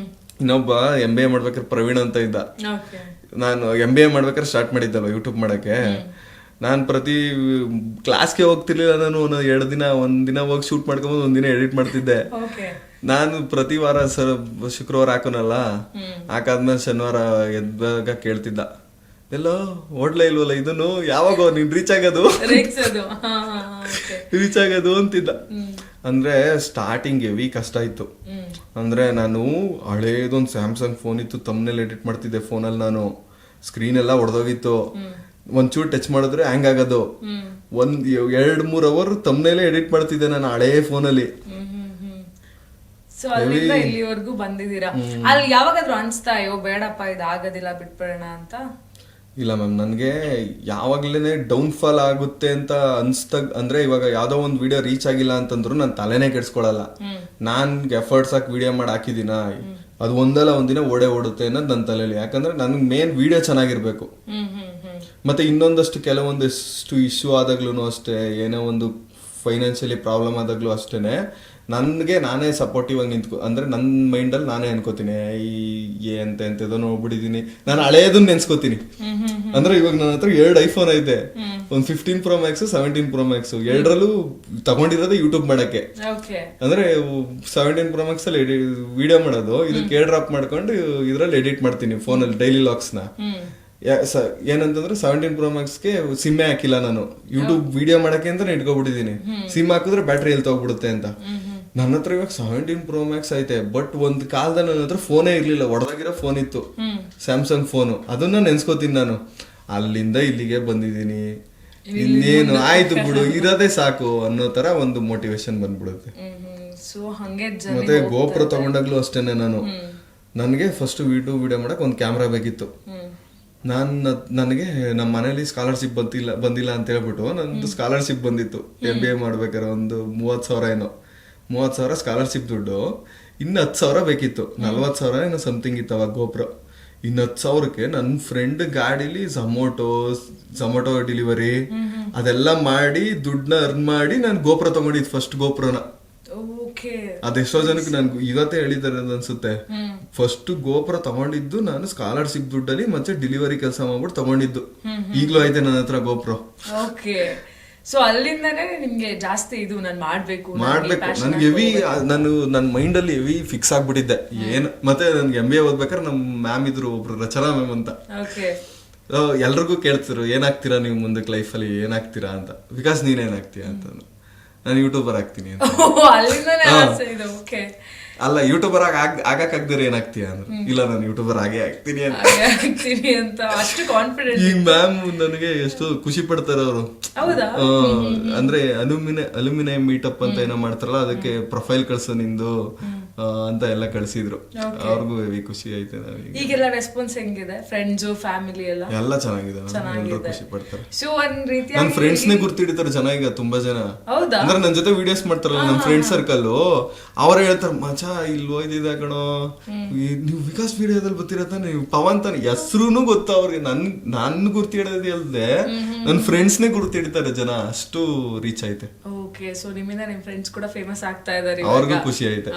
ಇನ್ನೊಬ್ಬ MBA ಮಾಡ್ಬೇಕಾದ್ರೆ ಪ್ರವೀಣ್ ಅಂತ ಇದ್ದ. ನಾನು MBA ಮಾಡ್ಬೇಕಾದ್ರೆ ಸ್ಟಾರ್ಟ್ ಮಾಡಿದ್ದಲ್ವ ಯೂಟ್ಯೂಬ್ ಮಾಡಕ್ಕೆ. ನಾನು ಪ್ರತಿ ಕ್ಲಾಸ್ಗೆ ಹೋಗ್ತಿರ್ಲಿಲ್ಲ. ನಾನು ಒಂದ್ ದಿನ ಹೋಗಿ ಶೂಟ್ ಮಾಡ್ಕೊಂಬೋದು, ಒಂದಿನ ಎಡಿಟ್ ಮಾಡ್ತಿದ್ದೆ. ನಾನು ಪ್ರತಿ ವಾರ ಶುಕ್ರವಾರ ಹಾಕೋನಲ್ಲ, ಹಾಕಾದ್ಮೇಲೆ ಶನಿವಾರ ಎದ್ದಾಗ ಕೇಳ್ತಿದ್ದ, ಎಲ್ಲೋ ಓಡ್ಲೇ ಇಲ್ವಲ್ಲ ಇದನ್ನು, ಯಾವಾಗ ನೀನ್ ರೀಚ್ ಆಗೋದು ಅಂತಿದ್ದ. ಅಂದ್ರೆ ಸ್ಟಾರ್ಟಿಂಗ್ ಹೆವಿ ಕಷ್ಟ ಇತ್ತು. ಅಂದ್ರೆ ನಾನು ಹಳೇದೊಂದು ಸ್ಯಾಮ್ಸಂಗ್ ಫೋನ್ ಇತ್ತು, ತಮ್ಮನೇಲಿ ಎಡಿಟ್ ಮಾಡ್ತಿದ್ದೆ ಫೋನಲ್ಲಿ. ನಾನು ಸ್ಕ್ರೀನ್ ಎಲ್ಲ ಹೊಡೆದೋಗಿತ್ತು, ಒಂಚೂರು ಟಚ್ ಮಾಡಿದ್ರೆ ಹ್ಯಾಂಗ್ ಆಗೋದು. 1-2-3 ಅವರ್ ತಮ್ಮನೇಲೆ ಎಡಿಟ್ ಮಾಡ್ತಿದ್ದೆ ನಾನು ಹಳೇ ಫೋನಲ್ಲಿ. ಸೊ ಅಲ್ಲಿಂದ ಇಲ್ಲಿವರೆಗೂ ಬಂದಿದ್ದೀರಾ. ಅಲ್ಲಿ ಯಾವಾಗಾದ್ರೂ ಅನ್ಸ್ತಾ ಅಯ್ಯೋ ಬೇಡಪ್ಪ ಇದು ಆಗೋದಿಲ್ಲ ಬಿಟ್ಬಿಡೋಣ ಅಂತ? ಇಲ್ಲ ಮ್ಯಾಮ್, ನನ್ಗೆ ಯಾವಾಗ್ಲೇನೆ ಡೌನ್ ಫಾಲ್ ಆಗುತ್ತೆ ಅಂತ ಅನ್ಸ್ದಾಗ, ಅಂದ್ರೆ ಇವಾಗ ಯಾವ್ದೋ ಒಂದ್ ವಿಡಿಯೋ ರೀಚ್ ಆಗಿಲ್ಲ ಅಂತಂದ್ರು ನಾನು ತಲೆನೇ ಕೆಡ್ಸ್ಕೊಳಲ್ಲ. ನಾನ್ ಎಫರ್ಟ್ಸ್ ಹಾಕಿ ವಿಡಿಯೋ ಮಾಡಿ ಹಾಕಿದೀನ, ಅದು ಒಂದಲ್ಲ ಒಂದಿನ ಓಡುತ್ತೆ ಅನ್ನೋದು ನನ್ನ ತಲೆಯಲ್ಲಿ. ಯಾಕಂದ್ರೆ ನನ್ಗೆ ಮೇನ್ ವಿಡಿಯೋ ಚೆನ್ನಾಗಿರ್ಬೇಕು. ಮತ್ತೆ ಇನ್ನೊಂದಷ್ಟು ಕೆಲವೊಂದಷ್ಟು ಇಶ್ಯೂ ಆದಾಗ್ಲೂ ಅಷ್ಟೇ, ಏನೋ ಒಂದು ಫೈನಾನ್ಷಿಯಲಿ ಪ್ರಾಬ್ಲಮ್ ಆದಾಗ್ಲೂ ಅಷ್ಟೇನೆ ನನ್ಗೆ ನಾನೇ ಸಪೋರ್ಟಿವ್ ಆಗಿ ಅಂದ್ರೆ ನನ್ನ ಮೈಂಡಲ್ಲಿ ನಾನೇ ಅನ್ಕೋತೀನಿ, ಎಂತೆಂತದೋ ನೋಡ್ಬಿಟ್ಟಿದೀನಿ, ನಾನು ಹಳೇದನ್ನ ನೆನ್ಸ್ಕೋತೀನಿ. ಅಂದ್ರೆ ಇವಾಗ ನನ್ನ ಹತ್ರ 2 ಐಫೋನ್ ಐತೆ, ಒಂದು 15 Pro Max 17 Pro Max, 2ರಲ್ಲೂ ತಗೊಂಡಿರೋದೇ YouTube ಮಾಡಕ್ಕೆ. ಅಂದ್ರೆ 17 Pro Max ಅಲ್ಲಿ ವಿಡಿಯೋ ಮಾಡೋದು, ಇದಕ್ಕೆ ಏರ್ ಡ್ರಾಪ್ ಮಾಡ್ಕೊಂಡು ಇದ್ರಲ್ಲಿ ಎಡಿಟ್ ಮಾಡ್ತೀನಿ ಫೋನಲ್ಲಿ ಡೈಲಿ ಲಾಗ್ಸ್ ನ. ಏನಂತಂದ್ರೆ 17 Pro Max ಗೆ ಸಿಮ್ಮೆ ಹಾಕಿಲ್ಲ ನಾನು, ಯೂಟ್ಯೂಬ್ ವಿಡಿಯೋ ಮಾಡಕ್ಕೆ ಅಂತ ಇಟ್ಕೊಬಿಟ್ಟಿದೀನಿ. ಸಿಮ್ ಹಾಕಿದ್ರೆ ಬ್ಯಾಟ್ರಿ ಎಲ್ಲಿ ತಗೋಬಿಡುತ್ತೆ ಅಂತ. ನನ್ನ ಹತ್ರ ಇವಾಗ 17 Pro Max ಐತೆ, ಬಟ್ ಒಂದ್ ಕಾಲದಲ್ಲಿ ನನ್ನ ಹತ್ರ ಫೋನೇ ಇರ್ಲಿಲ್ಲ, ಹೊಡೆದಾಗಿರೋ ಫೋನ್ ಇತ್ತು, ಸ್ಯಾಮ್ಸಂಗ್ ಫೋನು. ಅದನ್ನ ನೆನ್ಸ್ಕೋತೀನಿ ನಾನು. ಅಲ್ಲಿಂದ ಇಲ್ಲಿಗೆ ಬಂದಿದ್ದೀನಿ, ಇನ್ನೇನು ಆಯ್ತು ಬಿಡು, ಇರೋದೇ ಸಾಕು ಅನ್ನೋ ತರ ಒಂದು ಮೋಟಿವೇಶನ್ ಬಂದ್ಬಿಡುತ್ತೆ. ಮತ್ತೆ ಗೋಪ್ರೋ ತಗೊಂಡಾಗ್ಲೂ ಅಷ್ಟೇನೆ, ನನಗೆ ಫಸ್ಟ್ ವಿಡಿಯೋ ಮಾಡಕ್ ಒಂದು ಕ್ಯಾಮ್ರಾ ಬೇಕಿತ್ತು. ನನಗೆ ನಮ್ಮ ಮನೇಲಿ ಸ್ಕಾಲರ್ಶಿಪ್ ಬಂದಿಲ್ಲ ಅಂತ ಹೇಳ್ಬಿಟ್ಟು ನಂದು ಸ್ಕಾಲರ್ಶಿಪ್ ಬಂದಿತ್ತು. MBA ಮಾಡ್ಬೇಕಾದ್ರೆ ಒಂದು 30,000 ಸ್ಕಾಲರ್ಶಿಪ್ ದುಡ್ಡು. ಇನ್ನು 10,000 ಬೇಕಿತ್ತು, 40,000 ಏನೋ ಸಮಥಿಂಗ್ ಇತ್ತು ಅವಾಗ ಗೋಪ್ರೋ. ಇನ್ನು 10,000ಕ್ಕೆ ನನ್ನ ಫ್ರೆಂಡ್ ಗಾಡಿಲಿ ಝೊಮ್ಯಾಟೊ ಡೆಲಿವರಿ ಅದೆಲ್ಲ ಮಾಡಿ ದುಡ್ಡನ್ನ ಅರ್ನ್ ಮಾಡಿ ನಾನು ಗೋಪ್ರೋ ತಗೊಂಡಿದ್ದು, ಫಸ್ಟ್ ಗೋಪ್ರೋನ. ಅದೆಷ್ಟೋ ಜನಕ್ಕೆ ನನ್ಗೆ ಇವತ್ತೇ ಹೇಳಿದ್ದಾರೆ ಅನ್ಸುತ್ತೆ. ಫಸ್ಟ್ ಗೋಪ್ರೋ ತಗೊಂಡಿದ್ದು ನಾನು ಸ್ಕಾಲರ್ಶಿಪ್ ದುಡ್ಡಲ್ಲಿ, ಮತ್ತೆ ಡೆಲಿವರಿ ಕೆಲಸ ಮಾಡ್ಬಿಟ್ಟು ತಗೊಂಡಿದ್ದು. ಈಗ್ಲೂ ಐತೆ ನನ್ನ ಹತ್ರ ಗೋಪ್ರೋ. ಸೊ ಅಲ್ಲಿಂದಾನೇ ನಿಮ್ಗೆ ಜಾಸ್ತಿ ಇದು ನಾನು ಮಾಡ್ಬೇಕು ನನ್ಗೆ ಹೆವಿ, ನನ್ನ ಮೈಂಡ್ ಅಲ್ಲಿ ಹೆವಿ ಫಿಕ್ಸ್ ಆಗ್ಬಿಟ್ಟಿದ್ದೆ. ಮತ್ತೆ ನನ್ಗೆ MBA ಓದ್ಬೇಕಾದ್ರೆ ನಮ್ ಮ್ಯಾಮ್ ಇದ್ರು ಒಬ್ರು, ರಚನಾ ಮ್ಯಾಮ್ ಅಂತ. ಎಲ್ರಿಗೂ ಕೇಳ್ತಿರು ಏನಾಗ್ತೀರಾ ನೀವು ಮುಂದಕ್ಕೆ ಲೈಫಲ್ಲಿ, ಏನಾಗ್ತೀರಾ ಅಂತ. ವಿಕಾಸ್ ನೀನ್ ಏನಾಗ್ತೀಯಾ ಅಂತ. ನಾನು ಯೂಟ್ಯೂಬರ್ ಆಗ್ತೀನಿ ಅಂತ. ಅಲ್ಲ ಯೂಟ್ಯೂಬರ್ ಆಗಕ್ಕಾಗ್ದಿರ ಏನಾಗ್ತೀಯ ಅಂದ್ರೆ ಇಲ್ಲ ನಾನು ಯೂಟ್ಯೂಬರ್ ಆಗೇ ಆಗ್ತೀನಿ ಅಂತ. ಆಗ್ತೀನಿ ಅಂತ ಅಷ್ಟು ಕಾನ್ಫಿಡೆಂಟ್. ಈ ಮ್ಯಾಮ್ ನನಗೆ ಎಷ್ಟು ಖುಷಿ ಪಡ್ತಾರೆ ಅವರು. ಹೌದಾ? ಅಂದ್ರೆ ಅಲ್ಯೂಮಿನಿಯಂ ಮೀಟಪ್ ಅಂತ ಏನೋ ಮಾಡ್ತಾರಲ್ಲ, ಅದಕ್ಕೆ ಪ್ರೊಫೈಲ್ ಕಳ್ಸೋ ನಿಂದು ಅಂತ ಎಲ್ಲ ಕಳ್ಸಿದ್ರು. ಅವ್ರಿಗೂ ಹೆವಿ ಖುಷಿ ಆಯ್ತು. ಈಗೆಲ್ಲ ರೆಸ್ಪಾನ್ಸ್ ಹೆಂಗಿದೆ? ಫ್ರೆಂಡ್ಸ್ ಫ್ಯಾಮಿಲಿ ಎಲ್ಲ ಎಲ್ಲ ಚೆನ್ನಾಗಿದೆ, ಎಲ್ಲರೂ ಖುಷಿ ಪಡ್ತಾರೆ. ಸೊ ಒಂದ್ ರೀತಿ ನನ್ ಫ್ರೆಂಡ್ಸ್ ನೇ ಗುರ್ತಿಡಿತಾರೆ ಚೆನ್ನಾಗಿ, ತುಂಬಾ ಜನ. ಹೌದಾ? ಅಂದ್ರೆ ನನ್ ಜೊತೆ ವಿಡಿಯೋಸ್ ಮಾಡ್ತಾರಲ್ಲ ನಮ್ ಫ್ರೆಂಡ್ ಸರ್ಕಲ್, ಅವ್ರ ಹೇಳ್ತಾರೆ ಮಚಾ ಇಲ್ಲಿ ಹೋಯ್ದಿದೆ ಕಣೋ, ನೀವು ವಿಕಾಸ್ ವಿಡಿಯೋದಲ್ಲಿ ಗೊತ್ತಿರತ್ತ, ನೀವು ಪವನ್ ತಾನೆ ಹೆಸರುನು ಗೊತ್ತ ಅವ್ರಿಗೆ. ನನ್ ಗುರ್ತಿಡೋದೇ ಅಲ್ದೆ ನನ್ ಫ್ರೆಂಡ್ಸ್ ನೇ ಗುರ್ತಿಡ್ತಾರೆ ಜನ, ಅಷ್ಟು ರೀಚ್ ಆಯ್ತೆ. ಓಕೆ, ಸೊ ನಿಮ್ಮಿಂದ ನಿಮ್ ಫ್ರೆಂಡ್ಸ್ ಕೂಡ ಫೇಮಸ್ ಆಗ್ತಾ ಇದಾರೆ. ಅವ್ರಿಗೂ ಖುಷಿ ಆಯ್ತು.